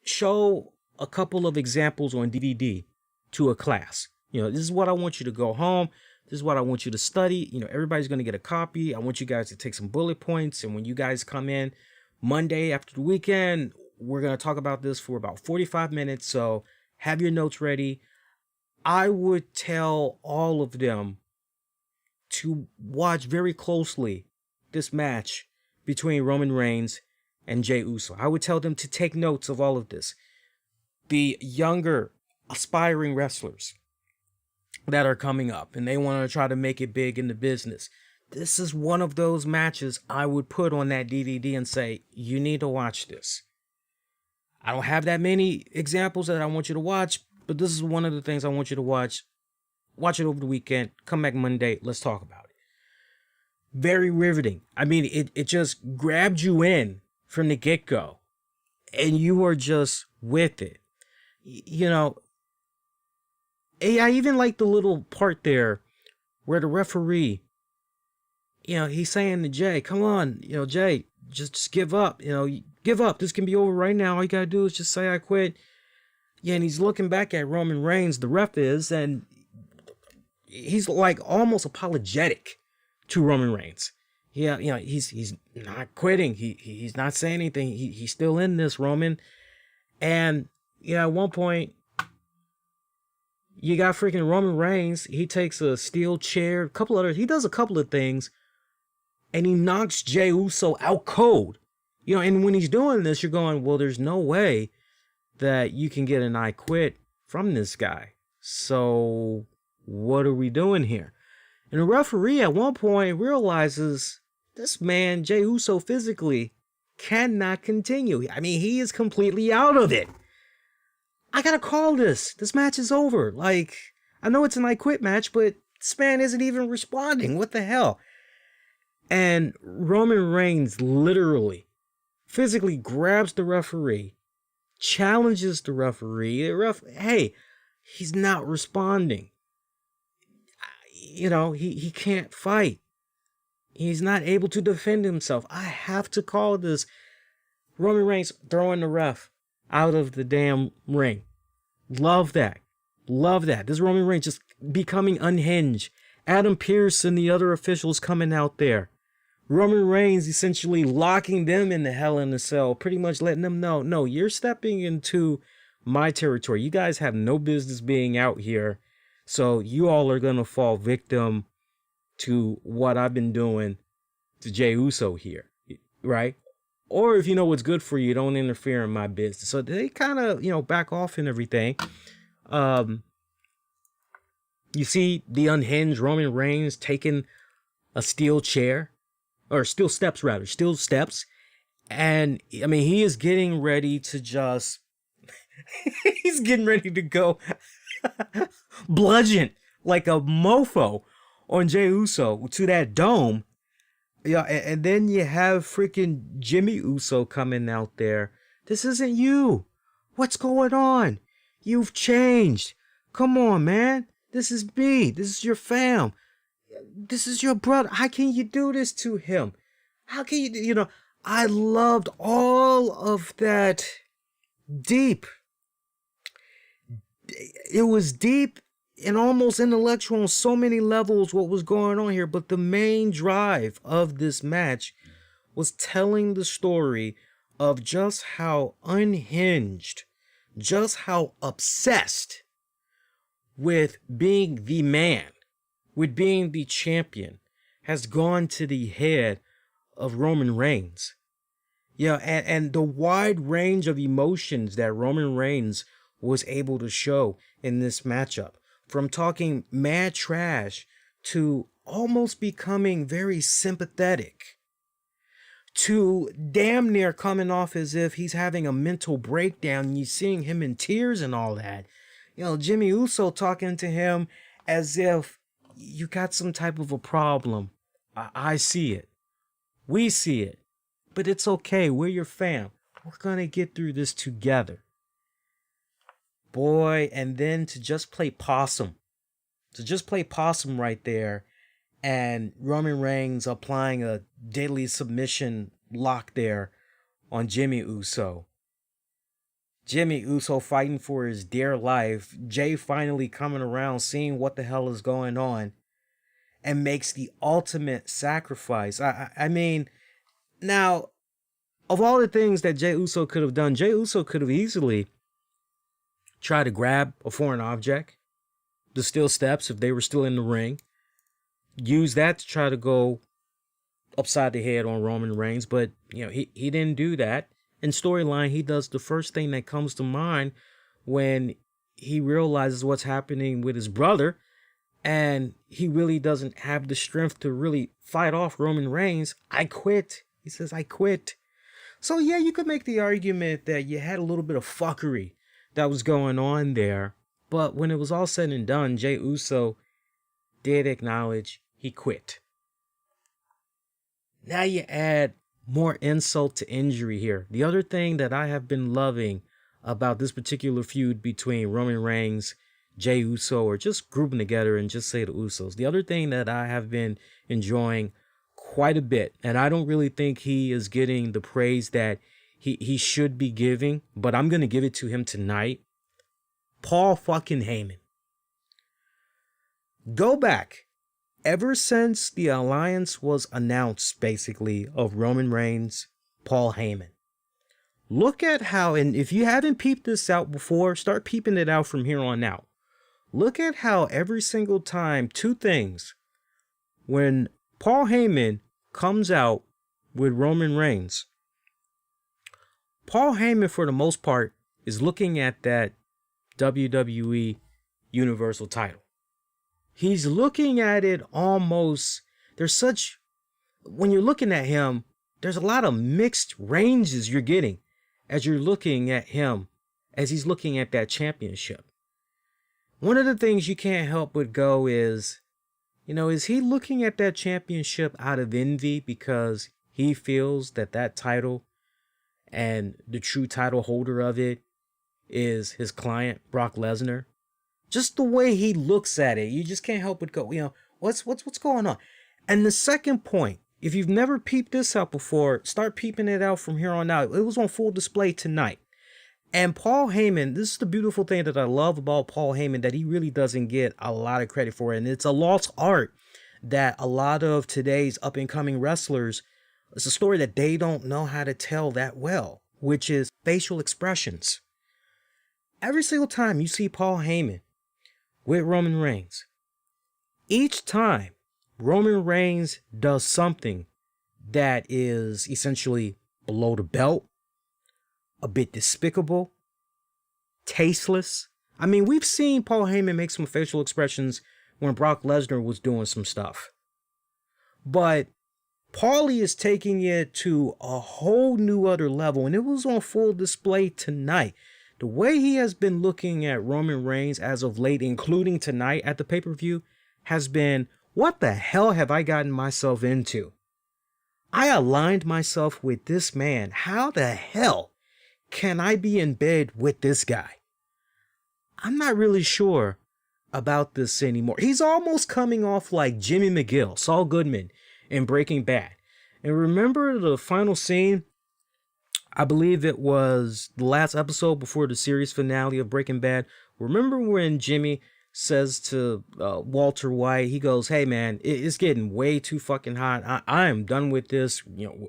show a couple of examples on DVD to a class, you know, this is what I want you to go home. This is what I want you to study. You know, everybody's going to get a copy. I want you guys to take some bullet points. And when you guys come in Monday after the weekend, we're going to talk about this for about 45 minutes. So have your notes ready. I would tell all of them to watch very closely this match between Roman Reigns and Jey Uso. I would tell them to take notes of all of this. The younger aspiring wrestlers that are coming up and they want to try to make it big in the business. This is one of those matches I would put on that DVD and say, you need to watch this. I don't have that many examples that I want you to watch, but this is one of the things I want you to watch. Watch it over the weekend. Come back Monday. Let's talk about it. Very riveting. I mean, it just grabbed you in from the get-go and you are just with it. You know, I even like the little part there where the referee, you know, he's saying to Jey, come on, you know, Jey, just give up, you know, give up. This can be over right now. All you got to do is just say, I quit. Yeah. And he's looking back at Roman Reigns, the ref is, and he's like almost apologetic to Roman Reigns. Yeah. You know, he's not quitting. He's not saying anything. He's still in this, Roman. And, yeah, at one point, you got freaking Roman Reigns. He takes a steel chair, he does a couple of things, and he knocks Jey Uso out cold. You know, and when he's doing this, you're going, well, there's no way that you can get an I quit from this guy. So what are we doing here? And the referee at one point realizes this man, Jey Uso, physically cannot continue. I mean, he is completely out of it. I gotta call this. This match is over. Like, I know it's an I Quit match, but this man isn't even responding. What the hell? And Roman Reigns literally, physically grabs the referee, challenges the referee. Hey, he's not responding. You know, he can't fight. He's not able to defend himself. I have to call this. Roman Reigns throwing the ref out of the damn ring. Love that. Love that. This Roman Reigns just becoming unhinged. Adam Pearce and the other officials coming out there. Roman Reigns essentially locking them in the Hell in a Cell, pretty much letting them know, no, you're stepping into my territory. You guys have no business being out here. So you all are going to fall victim to what I've been doing to Jey Uso here, right? Or if you know what's good for you, don't interfere in my business. So they kind of, back off and everything. You see the unhinged Roman Reigns taking a steel chair, or steel steps rather, steel steps. And I mean, he is getting ready to just, he's getting ready to go bludgeon like a mofo on Jey Uso to that dome. Yeah, and then you have freaking Jimmy Uso coming out there. This isn't you. What's going on? You've changed. Come on, man. This is me. This is your fam. This is your brother. How can you do this to him? How can you, I loved all of that deep. It was deep and almost intellectual on so many levels what was going on here. But the main drive of this match was telling the story of just how unhinged, just how obsessed with being the man, with being the champion, has gone to the head of Roman Reigns. Yeah, and the wide range of emotions that Roman Reigns was able to show in this matchup. From talking mad trash to almost becoming very sympathetic to damn near coming off as if he's having a mental breakdown and you're seeing him in tears and all that. Jimmy Uso talking to him as if you got some type of a problem. I see it. We see it. But it's okay. We're your fam. We're going to get through this together. Boy, and then to just play possum. To just play possum right there. And Roman Reigns applying a deadly submission lock there on Jimmy Uso. Jimmy Uso fighting for his dear life. Jey finally coming around, seeing what the hell is going on. And makes the ultimate sacrifice. I mean, now, of all the things that Jey Uso could have done, Jey Uso could have easily tried to grab a foreign object, the steel steps if they were still in the ring, use that to try to go upside the head on Roman Reigns, but he didn't do that. In storyline, he does the first thing that comes to mind when he realizes what's happening with his brother, and he really doesn't have the strength to really fight off Roman Reigns. I quit. He says, I quit. So yeah, you could make the argument that you had a little bit of fuckery that was going on there. But when it was all said and done, Jey Uso did acknowledge he quit. Now you add more insult to injury here. The other thing that I have been loving about this particular feud between Roman Reigns, Jey Uso, or just grouping together and just say the Usos. The other thing that I have been enjoying quite a bit, and I don't really think he is getting the praise that he should be giving, but I'm going to give it to him tonight. Paul fucking Heyman. Go back. Ever since the alliance was announced, basically, of Roman Reigns, Paul Heyman. Look at how, and if you haven't peeped this out before, start peeping it out from here on out. Look at how every single time, two things. When Paul Heyman comes out with Roman Reigns, Paul Heyman, for the most part, is looking at that WWE Universal title. He's looking at it almost, when you're looking at him, there's a lot of mixed ranges you're getting as you're looking at him as he's looking at that championship. One of the things you can't help but go is, is he looking at that championship out of envy because he feels that that title and the true title holder of it is his client, Brock Lesnar? Just the way he looks at it, you just can't help but go, what's going on? And the second point, if you've never peeped this out before, start peeping it out from here on out. It was on full display tonight. And Paul Heyman, this is the beautiful thing that I love about Paul Heyman, that he really doesn't get a lot of credit for it. And it's a lost art that a lot of today's up-and-coming wrestlers, it's a story that they don't know how to tell that well, which is facial expressions. Every single time you see Paul Heyman with Roman Reigns, each time Roman Reigns does something that is essentially below the belt, a bit despicable, tasteless. I mean, we've seen Paul Heyman make some facial expressions when Brock Lesnar was doing some stuff. But Paulie is taking it to a whole new other level, and it was on full display tonight. The way he has been looking at Roman Reigns as of late, including tonight at the pay-per-view, has been, what the hell have I gotten myself into? I aligned myself with this man. How the hell can I be in bed with this guy? I'm not really sure about this anymore. He's almost coming off like Jimmy McGill, Saul Goodman in Breaking Bad. And remember the final scene? I believe it was the last episode before the series finale of Breaking Bad. Remember when Jimmy says to Walter White, he goes, hey man, it's getting way too fucking hot. I am done with this.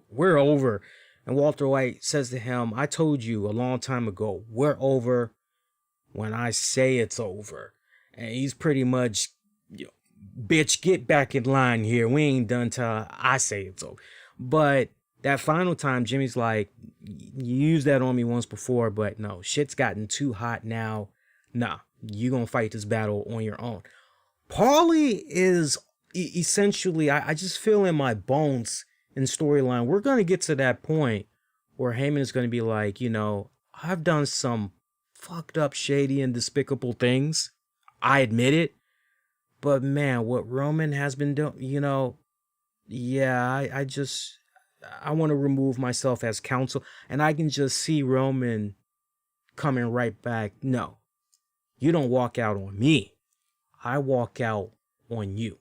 We're over. And Walter White says to him, I told you a long time ago, we're over when I say it's over. And he's pretty much, bitch, get back in line here. We ain't done till I say it's over. But that final time, Jimmy's like, you used that on me once before, but no, shit's gotten too hot now. Nah, you gonna fight this battle on your own. Paulie is essentially, I just feel in my bones in storyline, we're going to get to that point where Heyman is going to be like, I've done some fucked up, shady, and despicable things. I admit it. But man, what Roman has been doing, I want to remove myself as counsel. And I can just see Roman coming right back. No, you don't walk out on me. I walk out on you.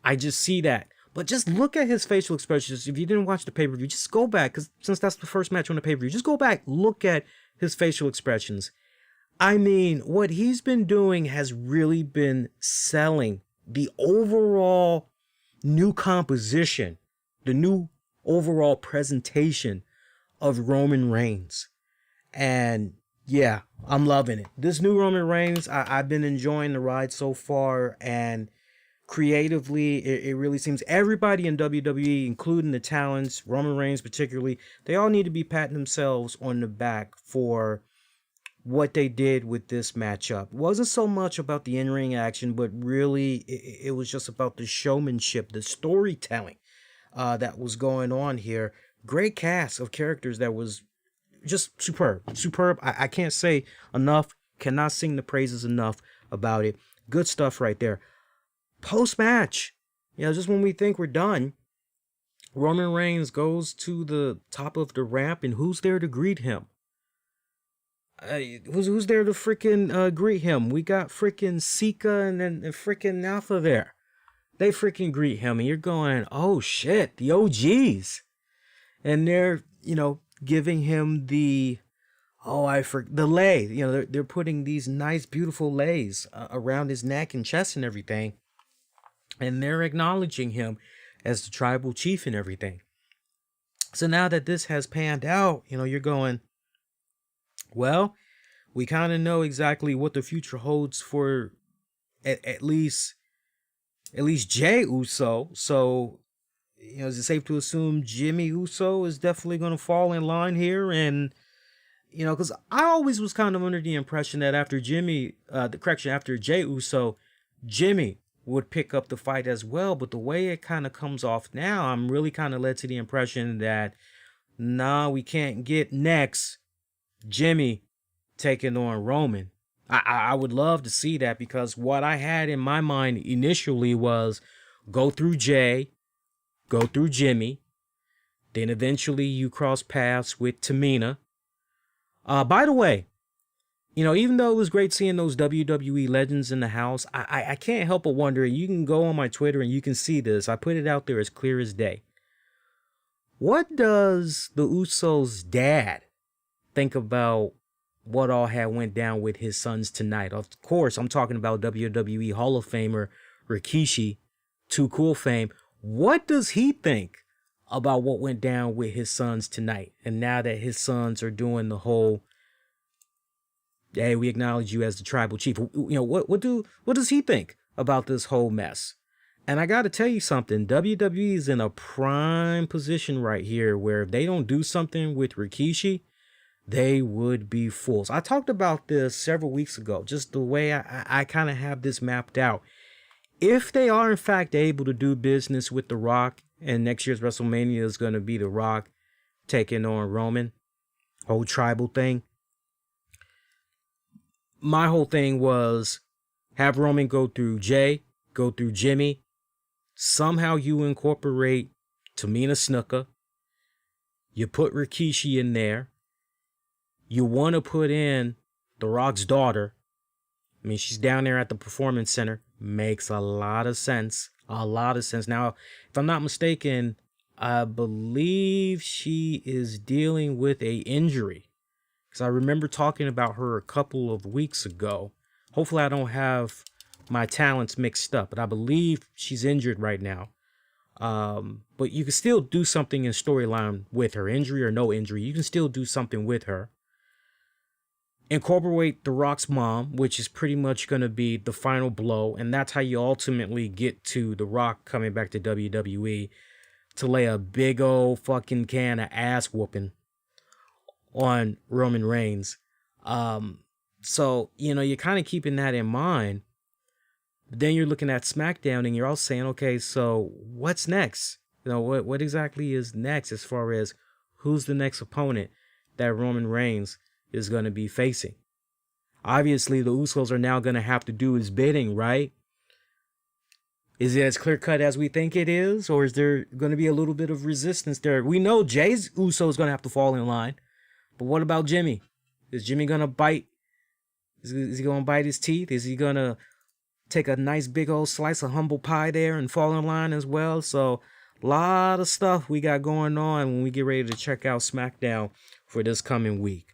I just see that. But just look at his facial expressions. If you didn't watch the pay-per-view, just go back, because since that's the first match on the pay-per-view, just go back, look at his facial expressions. I mean, what he's been doing has really been selling the overall new composition, the new overall presentation of Roman Reigns. And yeah, I'm loving it. This new Roman Reigns, I've been enjoying the ride so far, and creatively, it really seems everybody in WWE, including the talents, Roman Reigns particularly, they all need to be patting themselves on the back for what they did with this matchup. It wasn't so much about the in-ring action, but really it was just about the showmanship, the storytelling that was going on here. Great cast of characters that was just superb. I can't say enough, cannot sing the praises enough about it. Good stuff right there. Post-match, just when we think we're done, Roman Reigns goes to the top of the ramp, and who's there to greet him? Who's there to freaking greet him? We got freaking Sika and then freaking Alpha there. They freaking greet him, and you're going, oh shit, the OGs. And they're, giving him the lei. They're putting these nice, beautiful leis around his neck and chest and everything. And they're acknowledging him as the tribal chief and everything. So now that this has panned out, you're going, well, we kind of know exactly what the future holds for at least Jey Uso. So, is it safe to assume Jimmy Uso is definitely going to fall in line here? And, because I always was kind of under the impression that after after Jey Uso, Jimmy would pick up the fight as well. But the way it kind of comes off now, I'm really kind of led to the impression that, we can't get next Jimmy taking on Roman. I would love to see that, because what I had in my mind initially was go through Jey, go through Jimmy, then eventually you cross paths with Tamina. By the way, even though it was great seeing those WWE legends in the house, I can't help but wonder, you can go on my Twitter and you can see this. I put it out there as clear as day. What does the Usos' dad think about what all had went down with his sons tonight? Of course, I'm talking about WWE Hall of Famer Rikishi, Too Cool fame. What does he think about what went down with his sons tonight? And now that his sons are doing the whole, hey, we acknowledge you as the tribal chief. What does he think about this whole mess? And I got to tell you something. WWE is in a prime position right here where if they don't do something with Rikishi, they would be fools. I talked about this several weeks ago, just the way I kind of have this mapped out. If they are in fact able to do business with The Rock, and next year's WrestleMania is going to be The Rock taking on Roman, whole tribal thing. My whole thing was have Roman go through Jey, go through Jimmy. Somehow you incorporate Tamina Snuka. You put Rikishi in there. You want to put in The Rock's daughter. I mean, she's down there at the Performance Center. Makes a lot of sense. A lot of sense. Now, if I'm not mistaken, I believe she is dealing with a injury. Because I remember talking about her a couple of weeks ago. Hopefully I don't have my talents mixed up, but I believe she's injured right now. But you can still do something in storyline with her, injury or no injury. You can still do something with her. Incorporate The Rock's mom, which is pretty much going to be the final blow. And that's how you ultimately get to The Rock coming back to WWE to lay a big old fucking can of ass whooping on Roman Reigns. So, you're kind of keeping that in mind. But then you're looking at SmackDown and you're all saying, okay, so what's next? What exactly is next as far as who's the next opponent that Roman Reigns is going to be facing? Obviously, the Usos are now going to have to do his bidding, right? Is it as clear cut as we think it is? Or is there going to be a little bit of resistance there? We know Jey's Uso is going to have to fall in line. But what about Jimmy? Is Jimmy going to bite? Is he going to bite his teeth? Is he going to take a nice big old slice of humble pie there and fall in line as well? So a lot of stuff we got going on when we get ready to check out SmackDown for this coming week.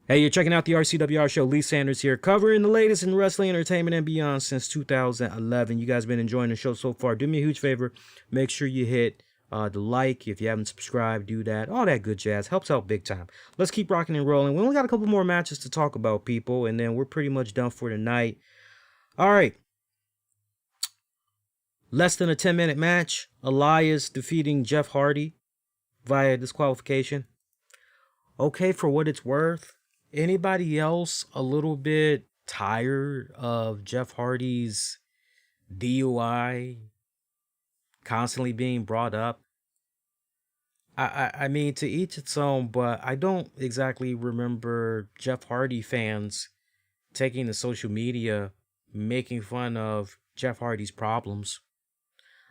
Hey, you're checking out the RCWR show. Lee Sanders here, covering the latest in wrestling, entertainment, and beyond since 2011. You guys been enjoying the show so far. Do me a huge favor. Make sure you hit the like. If you haven't subscribed, do that. All that good jazz. Helps out big time. Let's keep rocking and rolling. We only got a couple more matches to talk about, people, and then we're pretty much done for tonight. All right. Less than a 10-minute match. Elias defeating Jeff Hardy via disqualification. Okay, for what it's worth. Anybody else a little bit tired of Jeff Hardy's DUI constantly being brought up? I mean, to each its own, but I don't exactly remember Jeff Hardy fans taking to social media making fun of Jeff Hardy's problems.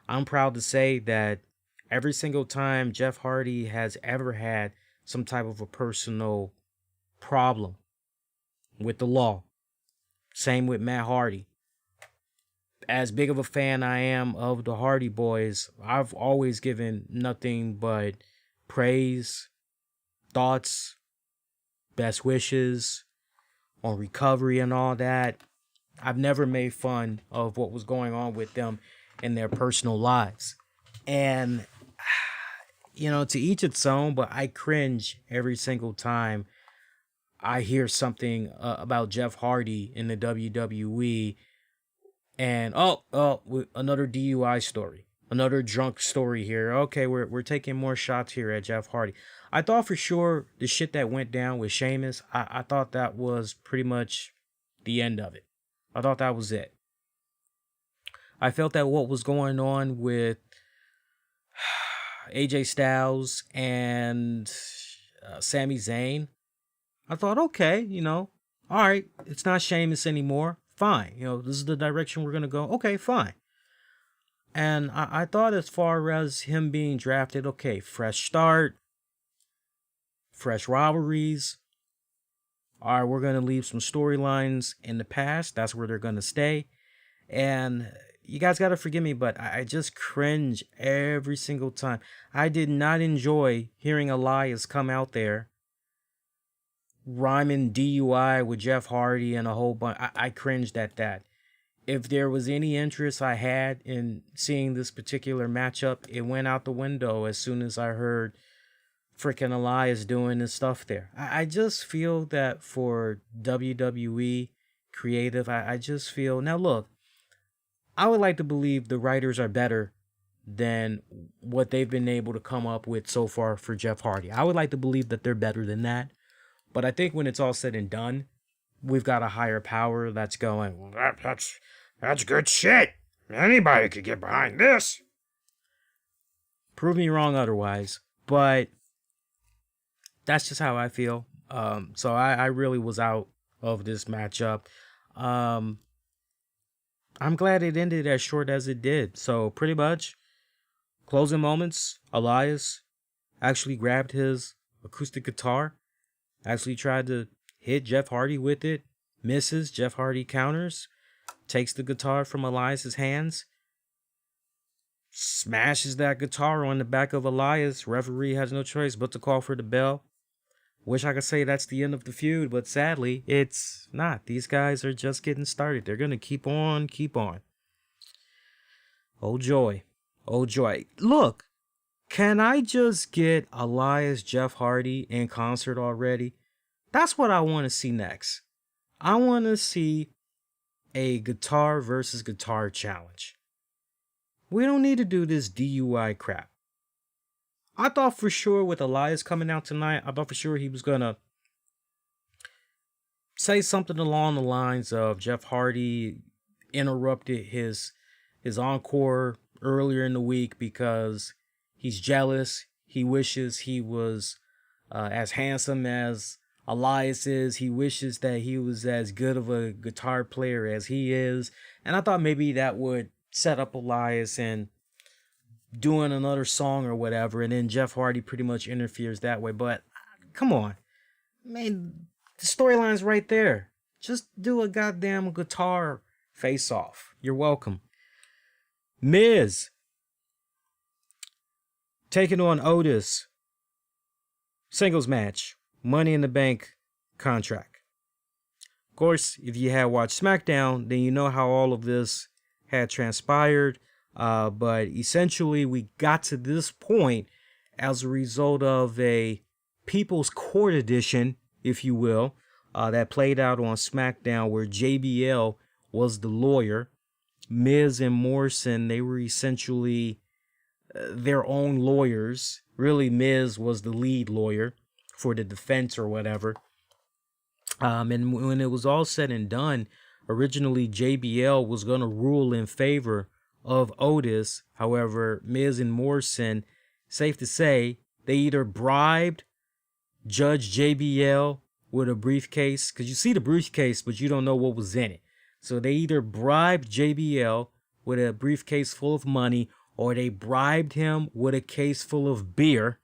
I'm proud to say that every single time Jeff Hardy has ever had some type of a personal problem with the law, same with Matt Hardy. As big of a fan I am of the Hardy Boys, I've always given nothing but praise, thoughts, best wishes on recovery and all that. I've never made fun of what was going on with them in their personal lives. And, to each its own, but I cringe every single time I hear something about Jeff Hardy in the WWE. And, another DUI story. Another drunk story here. Okay, we're taking more shots here at Jeff Hardy. I thought for sure the shit that went down with Sheamus, I thought that was pretty much the end of it. I thought that was it. I felt that what was going on with AJ Styles and Sami Zayn, I thought, okay, all right, it's not Sheamus anymore. Fine. This is the direction we're going to go. Okay, fine. And I thought as far as him being drafted, okay, fresh start, fresh rivalries. All right, we're going to leave some storylines in the past. That's where they're going to stay. And you guys got to forgive me, but I just cringe every single time. I did not enjoy hearing Elias come out there rhyming DUI with Jeff Hardy and a whole bunch. I cringed at that. If there was any interest I had in seeing this particular matchup, it went out the window as soon as I heard freaking Elias doing his stuff there. I just feel that for WWE creative, I just feel, now look, I would like to believe the writers are better than what they've been able to come up with so far for Jeff Hardy. I would like to believe that they're better than that. But I think when it's all said and done, we've got a higher power that's going, well, that's good shit. Anybody could get behind this. Prove me wrong otherwise. But that's just how I feel. So I really was out of this matchup. I'm glad it ended as short as it did. So pretty much, closing moments, Elias actually grabbed his acoustic guitar, actually tried to hit Jeff Hardy with it, misses, Jeff Hardy counters, takes the guitar from Elias's hands, smashes that guitar on the back of Elias. Referee has no choice but to call for the bell. Wish I could say that's the end of the feud, but sadly, it's not. These guys are just getting started. They're going to keep on. Oh, joy. Oh, joy. Look, can I just get Elias, Jeff Hardy in concert already? That's what I want to see next. I want to see a guitar versus guitar challenge. We don't need to do this DUI crap. I thought for sure with Elias coming out tonight, I thought for sure he was going to say something along the lines of Jeff Hardy interrupted his encore earlier in the week because he's jealous. He wishes he was as handsome as Elias is. He wishes that he was as good of a guitar player as he is. And I thought maybe that would set up Elias and doing another song or whatever, and then Jeff Hardy pretty much interferes that way. But come on, man, the storyline's right there. Just do a goddamn guitar face-off. You're welcome. Miz taking on Otis, singles match, Money in the Bank contract. Of course, if you had watched SmackDown, then you know how all of this had transpired. But essentially, we got to this point as a result of a People's Court edition, if you will, that played out on SmackDown, where JBL was the lawyer. Miz and Morrison, they were essentially their own lawyers. Really, Miz was the lead lawyer for the defense or whatever. And when it was all said and done, originally JBL was going to rule in favor of Otis. However, Miz and Morrison, safe to say, they either bribed Judge JBL with a briefcase, because you see the briefcase, but you don't know what was in it. So they either bribed JBL with a briefcase full of money, or they bribed him with a case full of beer.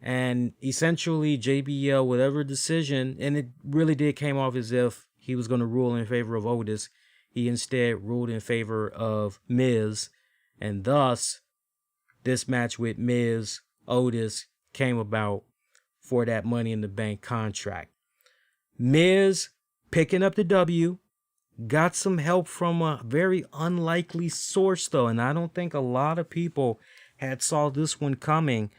And essentially, JBL, whatever decision, and it really did came off as if he was going to rule in favor of Otis, he instead ruled in favor of Miz, and thus this match with Miz, Otis came about for that Money in the Bank contract. Miz picking up the W, got some help from a very unlikely source though, and I don't think a lot of people had saw this one coming.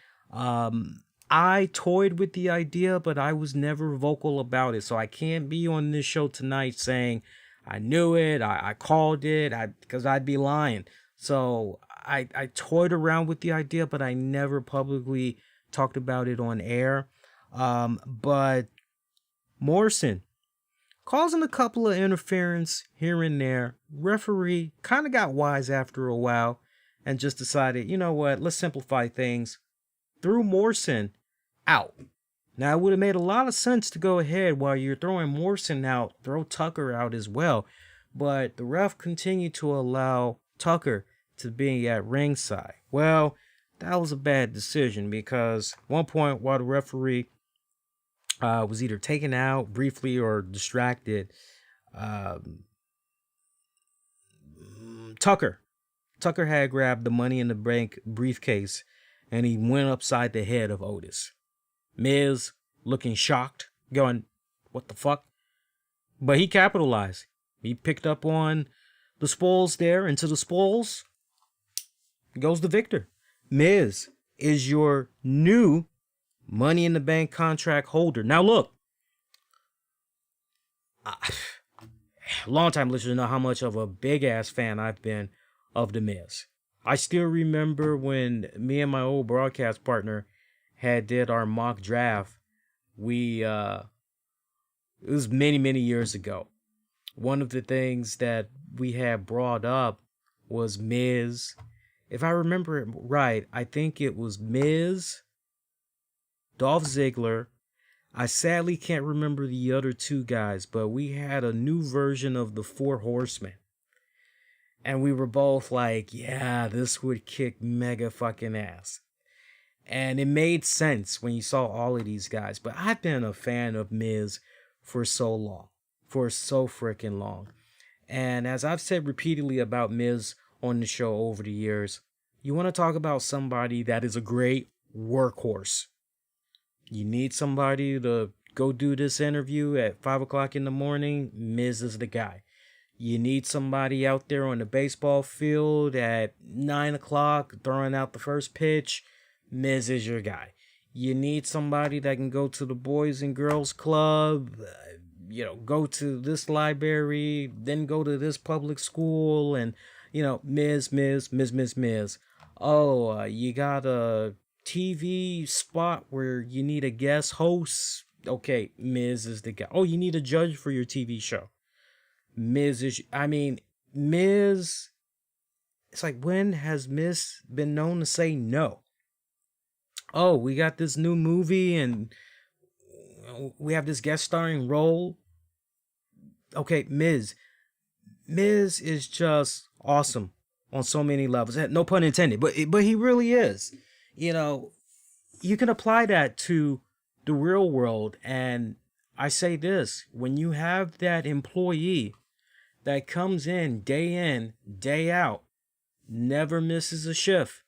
I toyed with the idea, but I was never vocal about it, so I can't be on this show tonight saying I knew it, I called it, because I'd be lying. So I toyed around with the idea, but I never publicly talked about it on air. But Morrison causing a couple of interference here and there. Referee kind of got wise after a while and just decided, you know what, let's simplify things. Threw Morrison out. Now, it would have made a lot of sense to go ahead while you're throwing Morrison out, throw Tucker out as well. But the ref continued to allow Tucker to be at ringside. Well, that was a bad decision because at one point while the referee was either taken out briefly or distracted, Tucker had grabbed the Money in the Bank briefcase and he went upside the head of Otis. Miz looking shocked, going, what the fuck? But he capitalized. He picked up on the spoils there. Into the spoils goes the victor. Miz is your new Money in the Bank contract holder. Now look, long-time listeners know how much of a big-ass fan I've been of The Miz. I still remember when me and my old broadcast partner did our mock draft. It was many years ago. One of the things that we had brought up was Miz. If I remember it right, I think it was Miz, Dolph Ziggler. I sadly can't remember the other two guys, but we had a new version of the Four Horsemen. And we were both like, yeah, this would kick mega fucking ass. And it made sense when you saw all of these guys. But I've been a fan of Miz for so long. For so freaking long. And as I've said repeatedly about Miz on the show over the years, you want to talk about somebody that is a great workhorse. You need somebody to go do this interview at 5 o'clock in the morning, Miz is the guy. You need somebody out there on the baseball field at 9 o'clock throwing out the first pitch, Miz is your guy. You need somebody that can go to the Boys and Girls Club, go to this library, then go to this public school, and, Miz. Oh, you got a TV spot where you need a guest host. Okay, Miz is the guy. Oh, you need a judge for your TV show. Miz, it's like, when has Miz been known to say no? Oh, we got this new movie and we have this guest starring role. Okay, Miz is just awesome on so many levels. No pun intended, but he really is. You can apply that to the real world. And I say this, when you have that employee that comes in, day out, never misses a shift.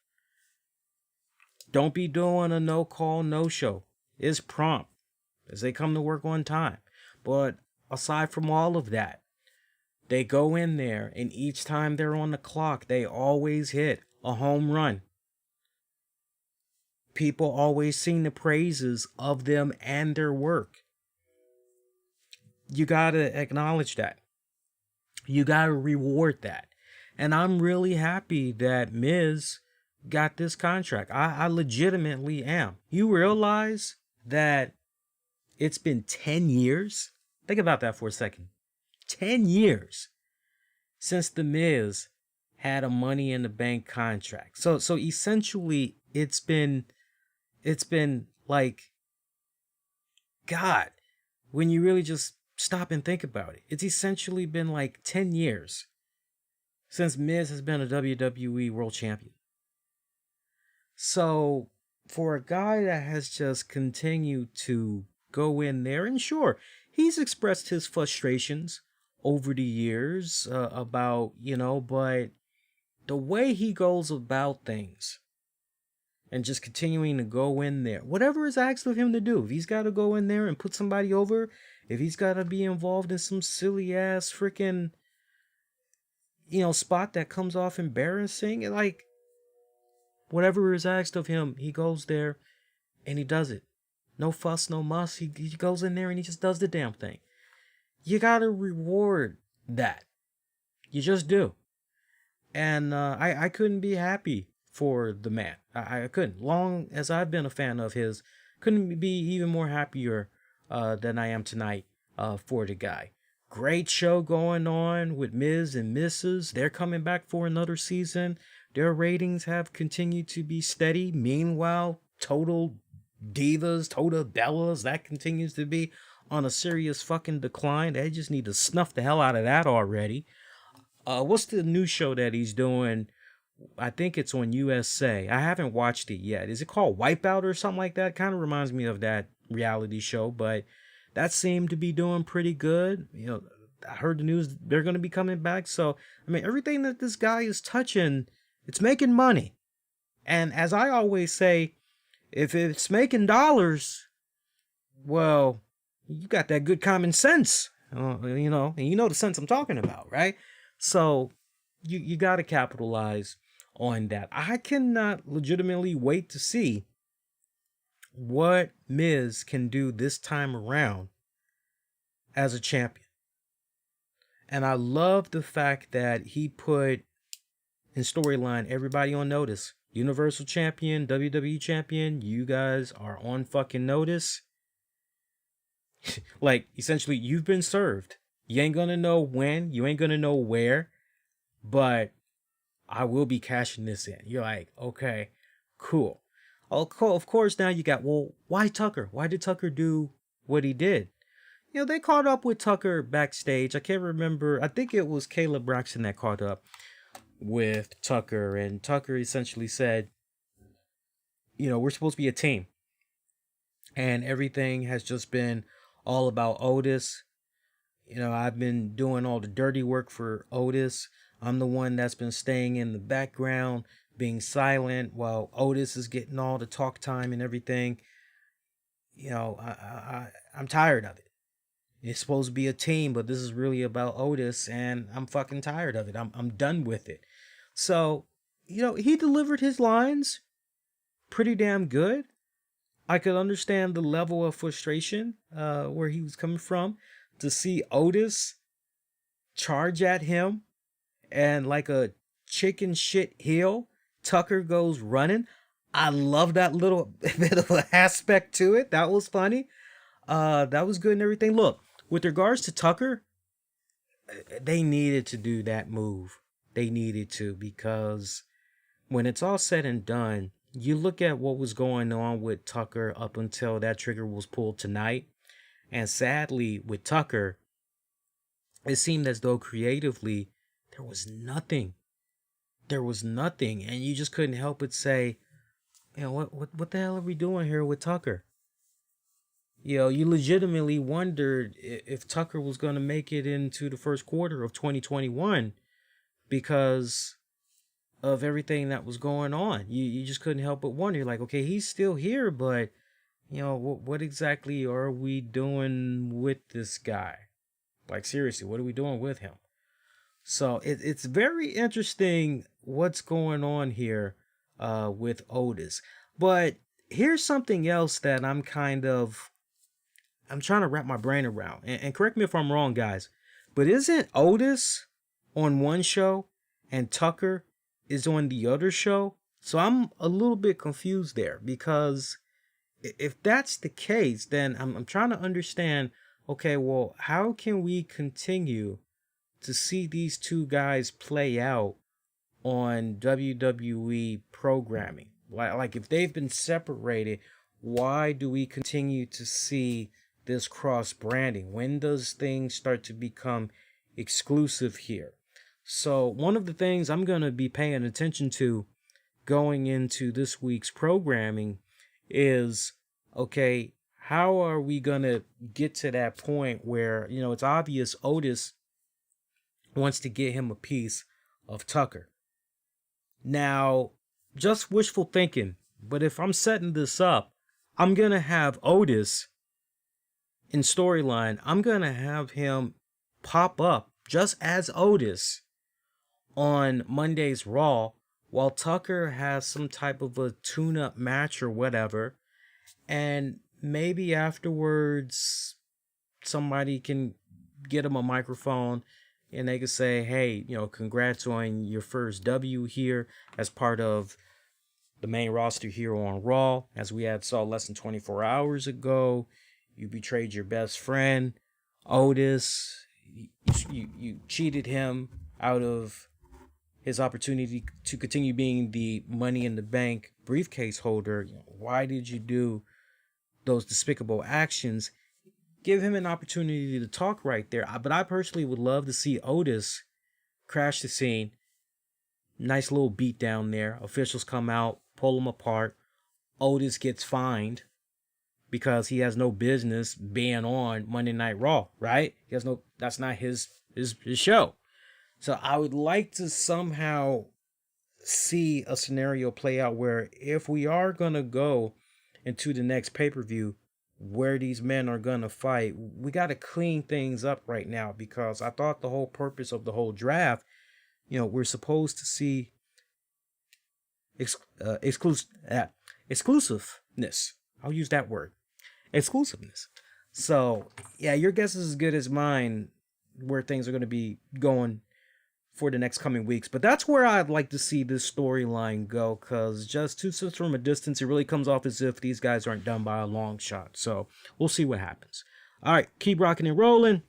Don't be doing a no call, no show. It's prompt as they come to work on time. But aside from all of that, they go in there and each time they're on the clock, they always hit a home run. People always sing the praises of them and their work. You got to acknowledge that. You got to reward that. And I'm really happy that Miz got this contract. I legitimately am. You realize that it's been 10 years? Think about that for a second. 10 years since The Miz had a Money in the Bank contract. So essentially it's been like, God, when you really just stop and think about it, it's essentially been like 10 years since Miz has been a WWE World Champion. So for a guy that has just continued to go in there, and sure, he's expressed his frustrations over the years about, but the way he goes about things and just continuing to go in there, whatever is asked of him to do, if he's got to go in there and put somebody over, if he's got to be involved in some silly ass freaking, spot that comes off embarrassing, like, whatever is asked of him, he goes there and he does it. No fuss, no muss. He goes in there and he just does the damn thing. You gotta reward that. You just do. And I couldn't be happy for the man. I couldn't. Long as I've been a fan of his, couldn't be even more happier than I am tonight for the guy. Great show going on with Miz and Mrs. They're coming back for another season. Their ratings have continued to be steady. Meanwhile, total Divas, Tota, Bellas, that continues to be on a serious fucking decline. They just need to snuff the hell out of that already. What's the new show that he's doing? I think it's on USA. I haven't watched it yet. Is it called Wipeout or something like that? Kind of reminds me of that reality show, but that seemed to be doing pretty good. You know, I heard the news they're going to be coming back. So, I mean, everything that this guy is touching, it's making money. And as I always say, if it's making dollars, well, you got that good common sense, you know, and you know the sense I'm talking about, right? So you got to capitalize on that. I cannot legitimately wait to see what Miz can do this time around as a champion. And I love the fact that he put in storyline everybody on notice. Universal Champion, WWE Champion, you guys are on fucking notice. Like, essentially, you've been served. You ain't gonna know when, you ain't gonna know where, but I will be cashing this in. You're like, okay, cool. Of course, now you got, well, why Tucker? Why did Tucker do what he did? You know, they caught up with Tucker backstage. I can't remember. I think it was Caleb Braxton that caught up with Tucker, and Tucker essentially said, you know, we're supposed to be a team. And everything has just been all about Otis. You know, I've been doing all the dirty work for Otis. I'm the one that's been staying in the background, being silent while Otis is getting all the talk time and everything. You know, I'm tired of it. It's supposed to be a team, but this is really about Otis, and I'm fucking tired of it. I'm done with it. So, you know, he delivered his lines pretty damn good. I could understand the level of frustration where he was coming from, to see Otis charge at him and like a chicken shit heel, Tucker goes running. I love that little bit of an aspect to it. That was funny. That was good and everything. Look, with regards to Tucker, they needed to do that move. They needed to, because when it's all said and done, you look at what was going on with Tucker up until that trigger was pulled tonight. And sadly, with Tucker, it seemed as though creatively, there was nothing. There was nothing. And you just couldn't help but say, you know, what the hell are we doing here with Tucker? You know, you legitimately wondered if Tucker was going to make it into the first quarter of 2021 because of everything that was going on. You just couldn't help but wonder, like, okay, he's still here, but, you know, what exactly are we doing with this guy? Like, seriously, what are we doing with him? So it's very interesting what's going on here with Otis. But here's something else that I'm trying to wrap my brain around. And correct me if I'm wrong, guys, but isn't Otis on one show and Tucker is on the other show? So I'm a little bit confused there, because if that's the case, then I'm trying to understand, okay, well, how can we continue to see these two guys play out on WWE programming? Like if they've been separated, why do we continue to see this cross branding? When does things start to become exclusive here? So one of the things I'm going to be paying attention to going into this week's programming is, okay, how are we going to get to that point where, you know, it's obvious Otis wants to get him a piece of Tucker. Now, just wishful thinking, but if I'm setting this up, I'm going to have Otis in storyline. I'm going to have him pop up just as Otis on Monday's Raw, while Tucker has some type of a tune-up match or whatever. And maybe afterwards, somebody can get him a microphone and they can say, hey, you know, congrats on your first W here as part of the main roster here on Raw. As we had saw less than 24 hours ago, you betrayed your best friend, Otis. You cheated him out of his opportunity to continue being the Money in the Bank briefcase holder. Why did you do those despicable actions, give him an opportunity to talk right there. But I personally would love to see Otis crash the scene. Nice little beat down there. Officials come out, pull them apart. Otis gets fined because he has no business being on Monday Night Raw, right? He has no, that's not his show. So I would like to somehow see a scenario play out where if we are going to go into the next pay-per-view where these men are going to fight, we got to clean things up right now, because I thought the whole purpose of the whole draft, you know, we're supposed to see exclusiveness. I'll use that word. Exclusiveness. So, yeah, your guess is as good as mine where things are going to be going for the next coming weeks. But that's where I'd like to see this storyline go, because just two steps from a distance, it really comes off as if these guys aren't done by a long shot. So we'll see what happens. All right, keep rocking and rolling.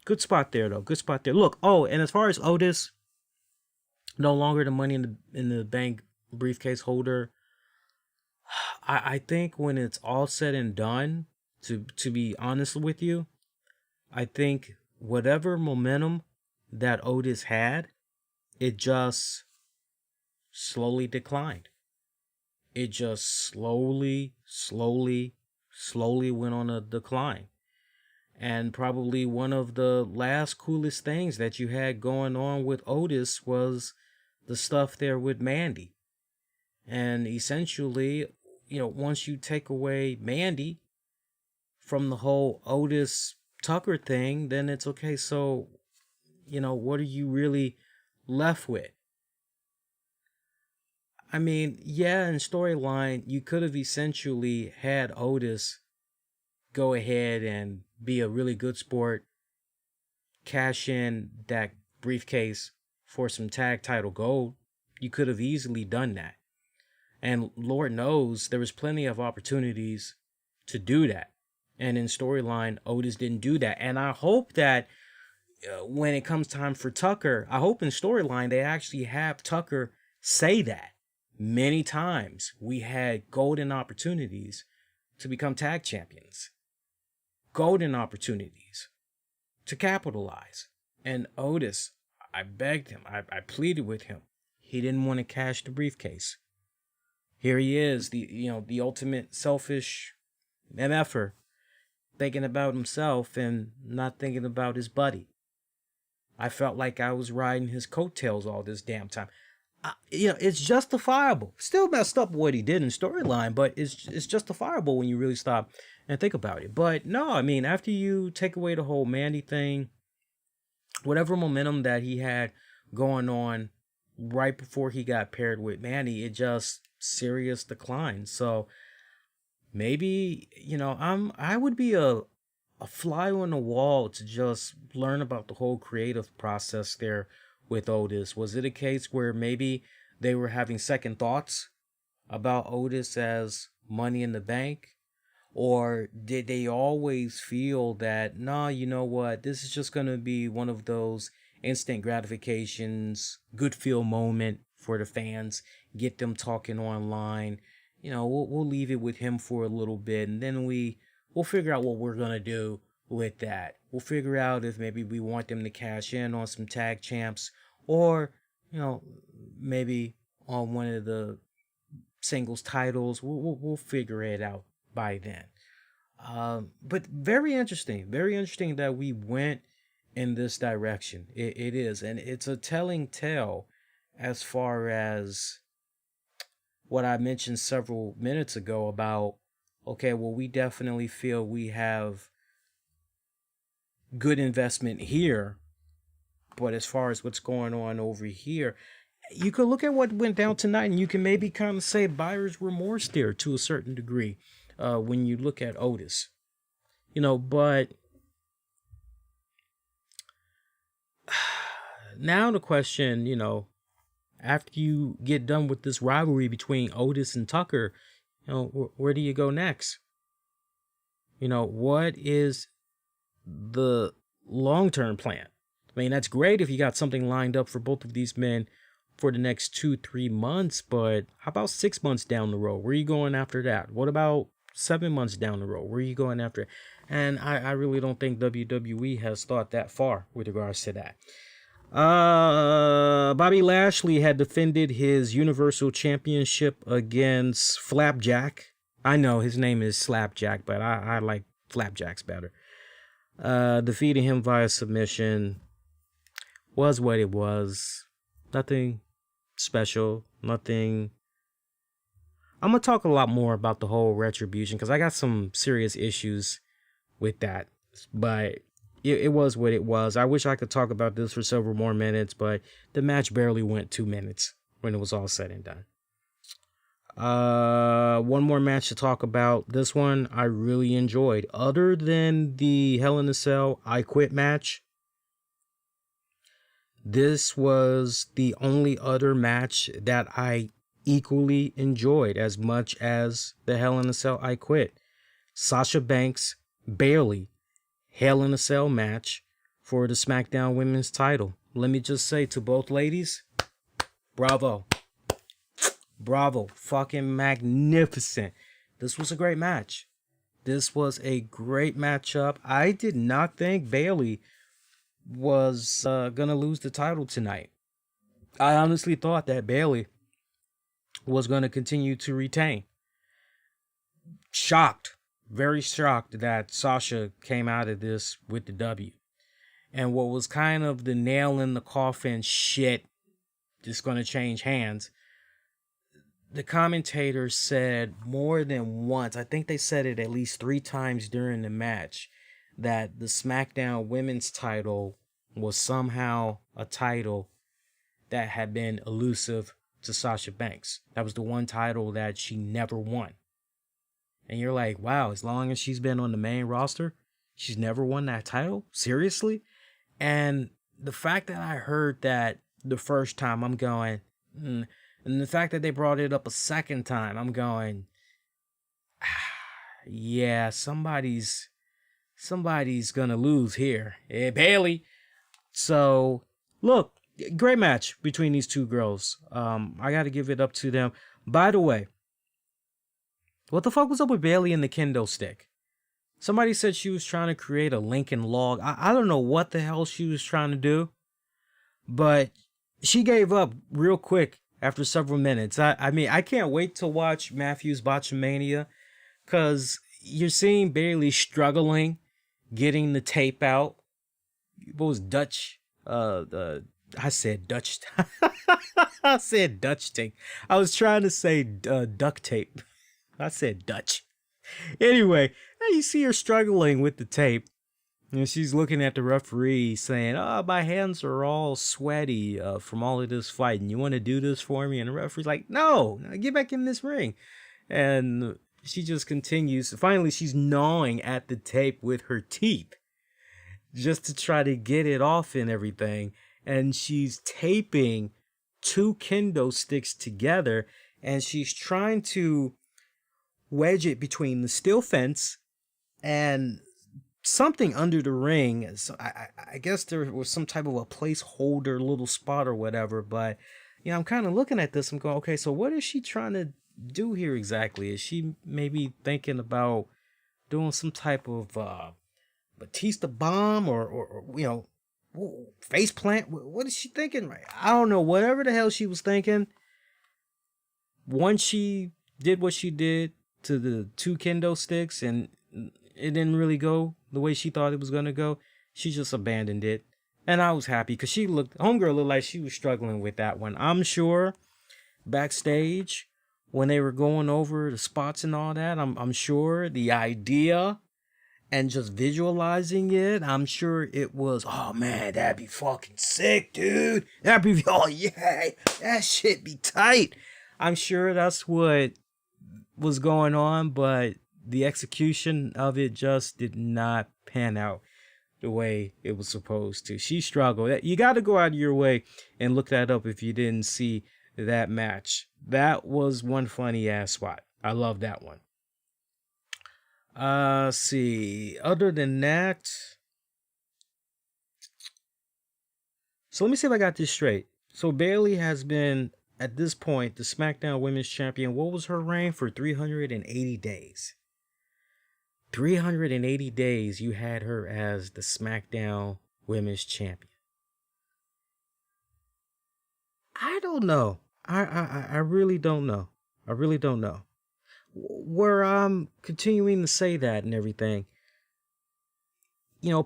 Good spot there, though. Good spot there. Look, oh, and as far as Otis, no longer the money in the bank briefcase holder, I think when it's all said and done, to be honest with you, I think whatever momentum that Otis had, it just slowly declined. It just slowly went on a decline. And probably one of the last coolest things that you had going on with Otis was the stuff there with Mandy. And essentially, you know, once you take away Mandy from the whole Otis Tucker thing, then it's okay. So, you know, what are you really left with? I mean, yeah, in storyline, you could have essentially had Otis go ahead and be a really good sport, cash in that briefcase for some tag title gold. You could have easily done that. And Lord knows there was plenty of opportunities to do that. And in storyline, Otis didn't do that. And I hope that when it comes time for Tucker, I hope in storyline they actually have Tucker say that. Many times we had golden opportunities to become tag champions. Golden opportunities to capitalize. And Otis, I begged him, I pleaded with him. He didn't want to cash the briefcase. Here he is, the ultimate selfish MFer, thinking about himself and not thinking about his buddy. I felt like I was riding his coattails all this damn time. It's justifiable. Still messed up what he did in storyline, but it's justifiable when you really stop and think about it. But no, I mean, after you take away the whole Mandy thing, whatever momentum that he had going on right before he got paired with Mandy, it just serious decline. So maybe, I would be a fly on the wall to just learn about the whole creative process there with Otis. Was it a case where maybe they were having second thoughts about Otis as Money in the Bank? Or did they always feel that, nah, you know what, this is just going to be one of those instant gratifications, good feel moment for the fans, get them talking online. We'll leave it with him for a little bit, and then we'll figure out what we're going to do with that. We'll figure out if maybe we want them to cash in on some tag champs, or, maybe on one of the singles titles. We'll figure it out by then. But very interesting that we went in this direction. It is, and it's a telling tale as far as what I mentioned several minutes ago about, okay, well, we definitely feel we have good investment here, but as far as what's going on over here, you could look at what went down tonight and you can maybe kind of say buyer's remorse there to a certain degree when you look at Otis. But now the question, after you get done with this rivalry between Otis and Tucker, where do you go next? What is the long-term plan? I mean, that's great if you got something lined up for both of these men for the next 2-3 months, but how about 6 months down the road? Where are you going after that? What about 7 months down the road. Where are you going after? And I really don't think WWE has thought that far with regards to that. Bobby Lashley had defended his Universal Championship against Flapjack. I know his name is Slapjack, but I like Flapjacks better. Defeating him via submission. Was what it was. Nothing special. Nothing. I'm going to talk a lot more about the whole retribution because I got some serious issues with that. But it was what it was. I wish I could talk about this for several more minutes, but the match barely went 2 minutes when it was all said and done. One more match to talk about. This one I really enjoyed. Other than the Hell in a Cell I Quit match, this was the only other match that I equally enjoyed as much as the Hell in a Cell I Quit. Sasha Banks, Bayley, Hell in a Cell match for the SmackDown Women's title. Let me just say to both ladies, bravo. Bravo. Fucking magnificent. This was a great match. This was a great matchup. I did not think Bayley was gonna lose the title tonight. I honestly thought that Bayley was gonna continue to retain. Shocked, very shocked that Sasha came out of this with the W. And what was kind of the nail in the coffin shit, just gonna change hands. The commentators said more than once, I think they said it at least 3 times during the match, that the SmackDown Women's title was somehow a title that had been elusive to Sasha Banks. That was the one title that she never won. And you're like, wow, as long as she's been on the main roster, she's never won that title? Seriously? And the fact that I heard that the first time, I'm going, and the fact that they brought it up a second time, I'm going, yeah, somebody's gonna lose here. Hey, Bayley. So, look, great match between these two girls. I gotta give it up to them. By the way, what the fuck was up with Bayley and the kendo stick? Somebody said she was trying to create a Lincoln log. I don't know what the hell she was trying to do, but she gave up real quick after several minutes. I mean, I can't wait to watch Matthews Botchamania, because you're seeing Bayley struggling getting the tape out. What was Dutch? I said Dutch. I said Dutch tape. I was trying to say duct tape. I said Dutch. Anyway, you see her struggling with the tape. And she's looking at the referee saying, oh, my hands are all sweaty from all of this fighting. You want to do this for me? And the referee's like, no, get back in this ring. And she just continues. Finally, she's gnawing at the tape with her teeth just to try to get it off and everything. And she's taping 2 kendo sticks together, and she's trying to wedge it between the steel fence and something under the ring. So I guess there was some type of a placeholder little spot or whatever, but you know, I'm kind of looking at this. I'm going, okay, so what is she trying to do here exactly? Is she maybe thinking about doing some type of Batista bomb or you know, face plant? What is she thinking? Right? I don't know. Whatever the hell she was thinking. Once she did what she did to the 2 kendo sticks and it didn't really go the way she thought it was going to go, she just abandoned it. And I was happy because homegirl looked like she was struggling with that one. I'm sure backstage when they were going over the spots and all that, I'm sure the idea and just visualizing it, I'm sure it was, oh man, that'd be fucking sick, dude. That'd be, oh yeah, that shit be tight. I'm sure that's what was going on, but the execution of it just did not pan out the way it was supposed to. She struggled. You got to go out of your way and look that up if you didn't see that match. That was one funny ass spot. I love that one. See, other than that, so let me see if I got this straight. So Bayley has been, at this point, the SmackDown Women's Champion. What was her reign? For 380 days. 380 days you had her as the SmackDown Women's Champion. I don't know. I really don't know. I really don't know. Where I'm continuing to say that and everything,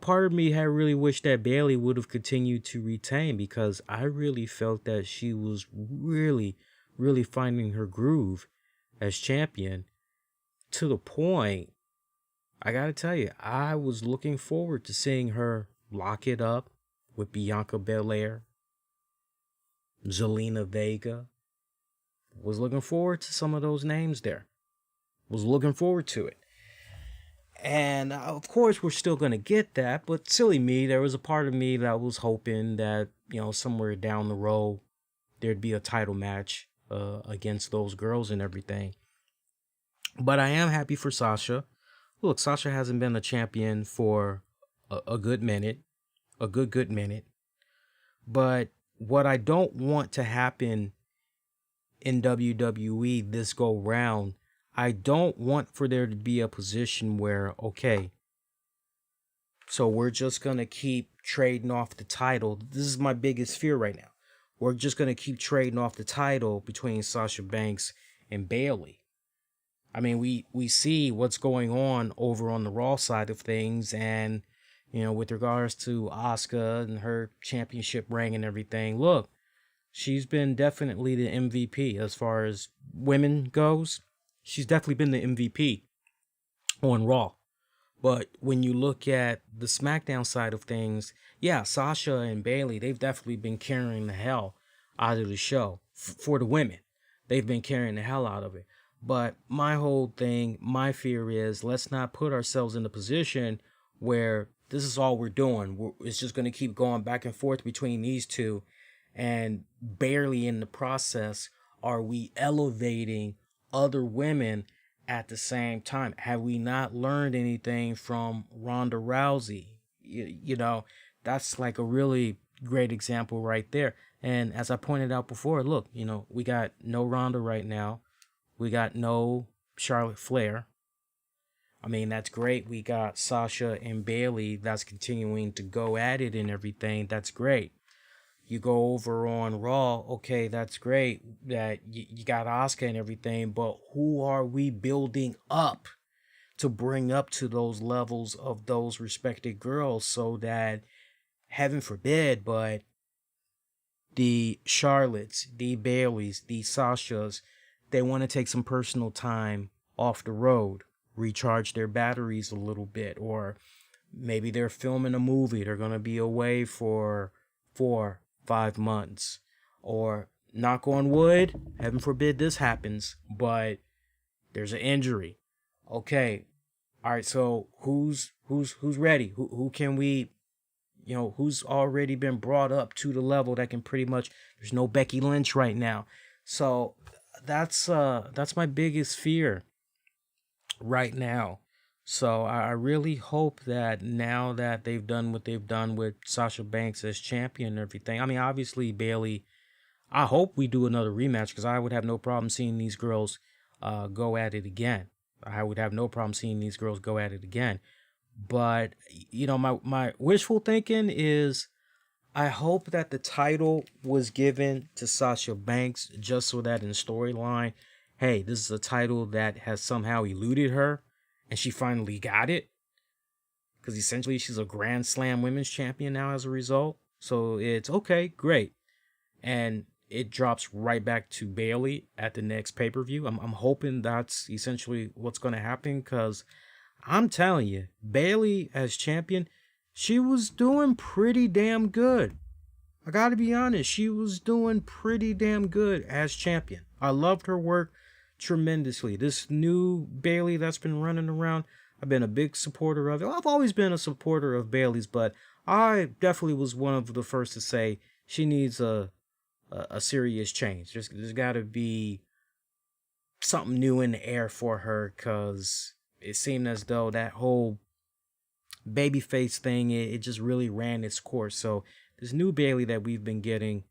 part of me had really wished that Bayley would have continued to retain, because I really felt that she was really, really finding her groove as champion, to the point, I gotta tell you, I was looking forward to seeing her lock it up with Bianca Belair, Zelina Vega. Was looking forward to some of those names there. Was looking forward to it. And of course, we're still going to get that, but silly me, there was a part of me that was hoping that, somewhere down the road, there'd be a title match against those girls and everything. But I am happy for Sasha. Look, Sasha hasn't been a champion for a good minute, a good minute. But what I don't want to happen in WWE this go round, I don't want for there to be a position where, okay, so we're just going to keep trading off the title. This is my biggest fear right now. We're just going to keep trading off the title between Sasha Banks and Bayley. I mean, we see what's going on over on the Raw side of things, and, with regards to Asuka and her championship ring and everything. Look, she's been definitely the MVP as far as women goes. She's definitely been the MVP on Raw. But when you look at the SmackDown side of things, yeah, Sasha and Bayley, they've definitely been carrying the hell out of the show for the women. They've been carrying the hell out of it. But my whole thing, my fear is, let's not put ourselves in a position where this is all we're doing. It's just going to keep going back and forth between these two. And barely in the process are we elevating other women at the same time. Have we not learned anything from Ronda Rousey? That's like a really great example right there. And as I pointed out before, look, we got no Ronda right now. We got no Charlotte Flair. I mean, that's great. We got Sasha and Bayley that's continuing to go at it and everything. That's great. You go over on Raw, okay, that's great that you got Asuka and everything, but who are we building up to bring up to those levels of those respected girls, so that, heaven forbid, but the Charlottes, the Baileys, the Sashas, they want to take some personal time off the road, recharge their batteries a little bit, or maybe they're filming a movie, they're going to be away for 4-5 months, or knock on wood, heaven forbid this happens, but there's an injury. Okay, all right, so who's ready? Who can we, who's already been brought up to the level that can pretty much, there's no Becky Lynch right now. So that's my biggest fear right now. So I really hope that now that they've done what they've done with Sasha Banks as champion and everything. I mean, obviously, Bayley, I hope we do another rematch, because I would have no problem seeing these girls go at it again. I would have no problem seeing these girls go at it again. But, my wishful thinking is, I hope that the title was given to Sasha Banks just so that in storyline, hey, this is a title that has somehow eluded her, and she finally got it, because essentially she's a Grand Slam Women's Champion now as a result. So it's okay, great. And it drops right back to Bayley at the next pay-per-view. I'm hoping that's essentially what's going to happen, because I'm telling you, Bayley as champion, she was doing pretty damn good. I got to be honest, she was doing pretty damn good as champion. I loved her work tremendously. This new Bayley that's been running around, I've been a big supporter of it. I've always been a supporter of Bayley's, but I definitely was one of the first to say she needs a serious change. There's got to be something new in the air for her, because it seemed as though that whole babyface thing, it just really ran its course. So this new Bayley that we've been getting,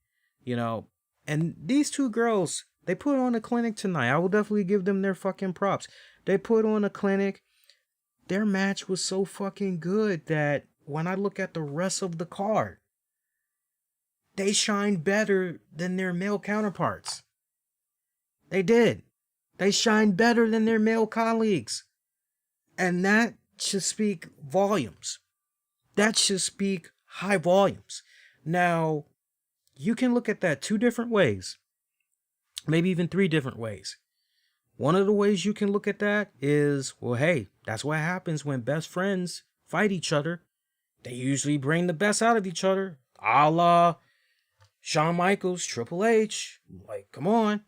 and these two girls, they put on a clinic tonight. I will definitely give them their fucking props. They put on a clinic. their match was so fucking good that when I look at the rest of the card, they shined better than their male counterparts. They did. They shined better than their male colleagues. And that should speak volumes. That should speak high volumes. Now, you can look at that two different ways. Maybe even three different ways. One of the ways you can look at that is, well, hey, that's what happens when best friends fight each other. They usually bring the best out of each other. A la Shawn Michaels, Triple H. Like, come on.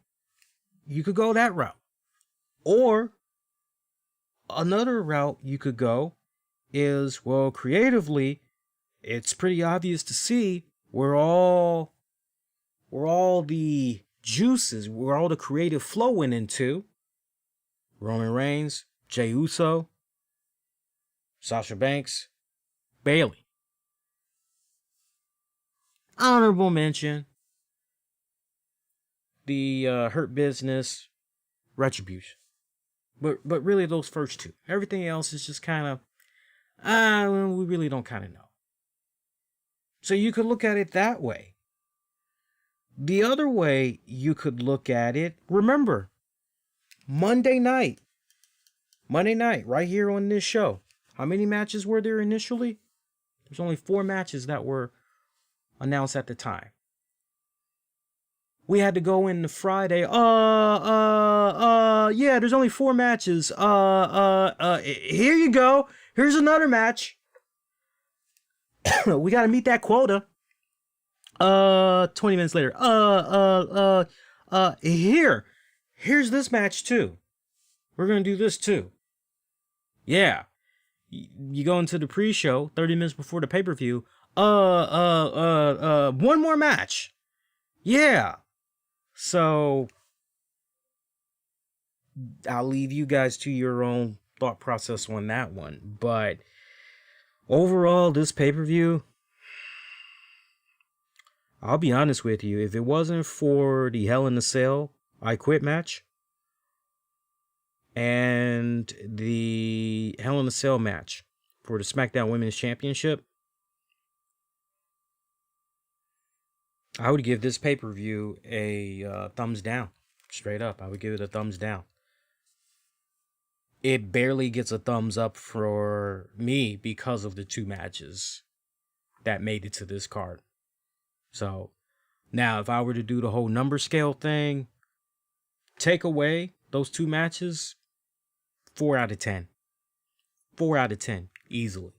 You could go that route. Or another route you could go is, well, creatively, it's pretty obvious to see where all the juices, where all the creative flow went into. Roman Reigns, Jey Uso, Sasha Banks, Bayley. Honorable mention, the Hurt Business, Retribution. But really those first two. Everything else is just kind of, we really don't kind of know. So you could look at it that way. The other way you could look at it, remember, Monday night, right here on this show. How many matches were there initially? There's only 4 matches that were announced at the time. We had to go into Friday. Yeah, there's only 4 matches. Here you go. Here's another match. We got to meet that quota. 20 minutes later. Here's this match too. We're going to do this too. Yeah. You go into the pre-show 30 minutes before the pay-per-view. One more match. Yeah. So I'll leave you guys to your own thought process on that one. But overall, this pay-per-view, I'll be honest with you, if it wasn't for the Hell in a Cell I Quit match and the Hell in a Cell match for the SmackDown Women's Championship, I would give this pay-per-view a thumbs down. Straight up, I would give it a thumbs down. It barely gets a thumbs up for me because of the 2 matches that made it to this card. So, now if I were to do the whole number scale thing, take away those 2 matches, 4 out of 10. 4 out of 10, easily.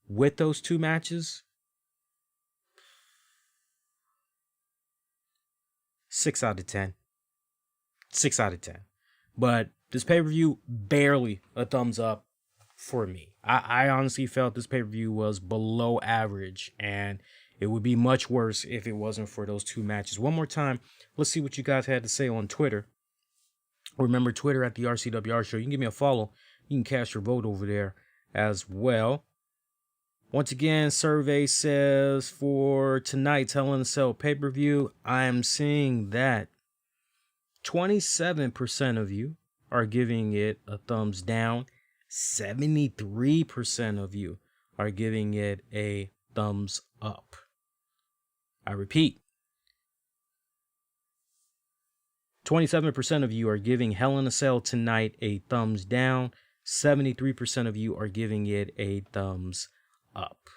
With those 2 matches, 6 out of 10. 6 out of 10. But this pay-per-view, barely a thumbs up for me. I honestly felt this pay-per-view was below average, and it would be much worse if it wasn't for those 2 matches. One more time, let's see what you guys had to say on Twitter. Remember, Twitter at the RCWR Show. You can give me a follow. You can cast your vote over there as well. Once again, survey says for tonight's Hell in a Cell pay-per-view, I am seeing that 27% of you are giving it a thumbs down. 73% of you are giving it a thumbs up. I repeat, 27% of you are giving Hell in a Cell tonight a thumbs down. 73% of you are giving it a thumbs up.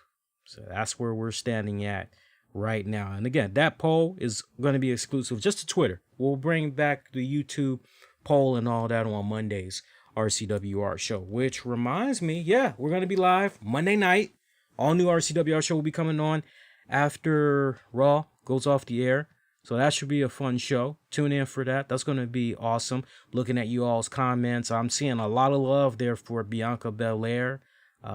So that's where we're standing at right now. And again, that poll is going to be exclusive just to Twitter. We'll bring back the YouTube poll and all that on Monday's RCWR show, which reminds me, yeah, we're going to be live Monday night. All new RCWR show will be coming on after Raw goes off the air. So that should be a fun show. Tune in for that. That's going to be awesome. Looking at you all's comments, I'm seeing a lot of love there for Bianca Belair.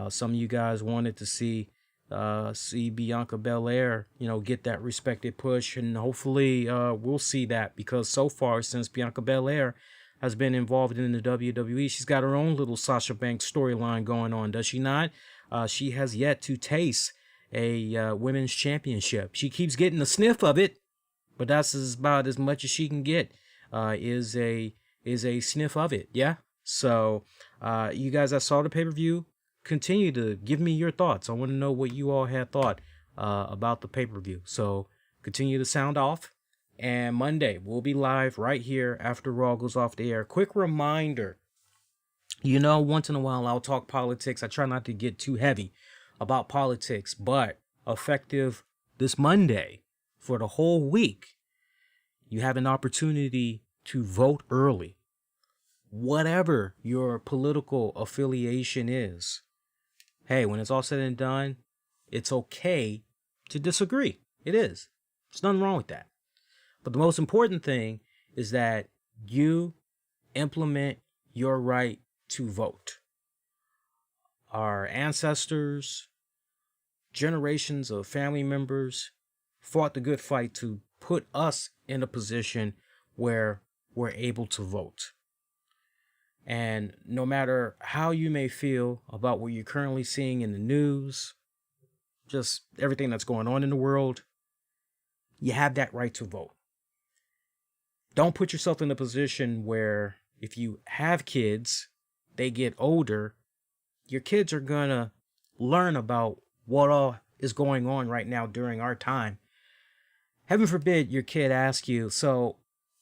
Some of you guys wanted to see Bianca Belair, get that respected push, and hopefully we'll see that, because so far since Bianca Belair has been involved in the WWE, she's got her own little Sasha Banks storyline going on, does she not? She has yet to taste a women's championship. She keeps getting a sniff of it, but that's about as much as she can get. Is a sniff of it, yeah. So you guys that saw the pay-per-view, continue to give me your thoughts. I want to know what you all had thought about the pay-per-view. So continue to sound off. And Monday, we'll be live right here after Raw goes off the air. Quick reminder, once in a while I'll talk politics. I try not to get too heavy about politics, but effective this Monday for the whole week, you have an opportunity to vote early. Whatever your political affiliation is, hey, when it's all said and done, it's okay to disagree. It is. There's nothing wrong with that. But the most important thing is that you implement your right to vote. Our ancestors, generations of family members fought the good fight to put us in a position where we're able to vote. And no matter how you may feel about what you're currently seeing in the news, just everything that's going on in the world, you have that right to vote. Don't put yourself in a position where if you have kids, they get older, your kids are going to learn about what all is going on right now during our time. Heaven forbid your kid asks you, so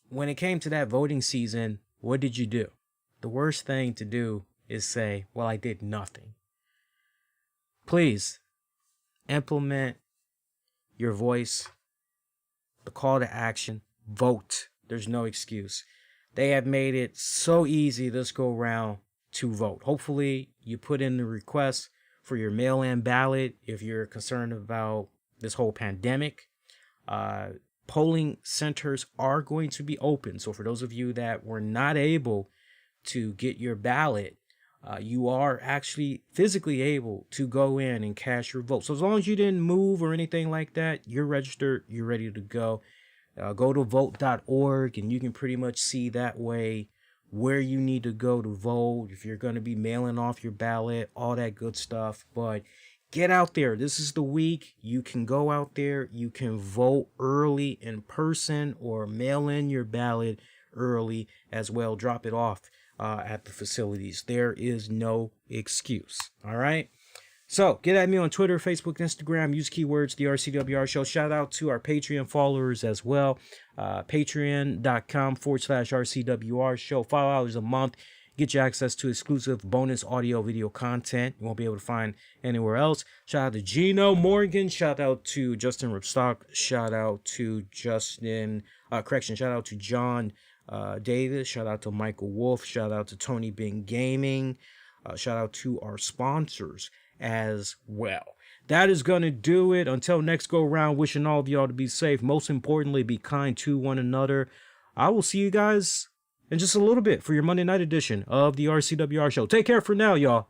when it came to that voting season, what did you do? The worst thing to do is say, well, I did nothing. Please implement your voice, the call to action, vote. There's no excuse. They have made it so easy this go round to vote. Hopefully you put in the request for your mail-in ballot if you're concerned about this whole pandemic. Polling centers are going to be open. So for those of you that were not able to get your ballot, you are actually physically able to go in and cast your vote. So as long as you didn't move or anything like that, you're registered, you're ready to go. Go to vote.org and you can pretty much see that way where you need to go to vote, if you're going to be mailing off your ballot, all that good stuff. But get out there. This is the week. You can go out there. You can vote early in person or mail in your ballot early as well. Drop it off at the facilities. There is no excuse. All right. So get at me on Twitter, Facebook, Instagram. Use keywords, the RCWR Show. Shout out to our Patreon followers as well. Patreon.com/RCWR Show. $5 a month. Get you access to exclusive bonus audio video content you won't be able to find anywhere else. Shout out to Gino Morgan. Shout out to Justin Ripstock. Shout out to shout out to John Davis. Shout out to Michael Wolf. Shout out to Tony Bing Gaming. Shout out to our sponsors as well. That is going to do it. Until next go round, wishing all of y'all to be safe. Most importantly, be kind to one another. I will see you guys in just a little bit for your Monday night edition of the RCWR Show. Take care for now, y'all.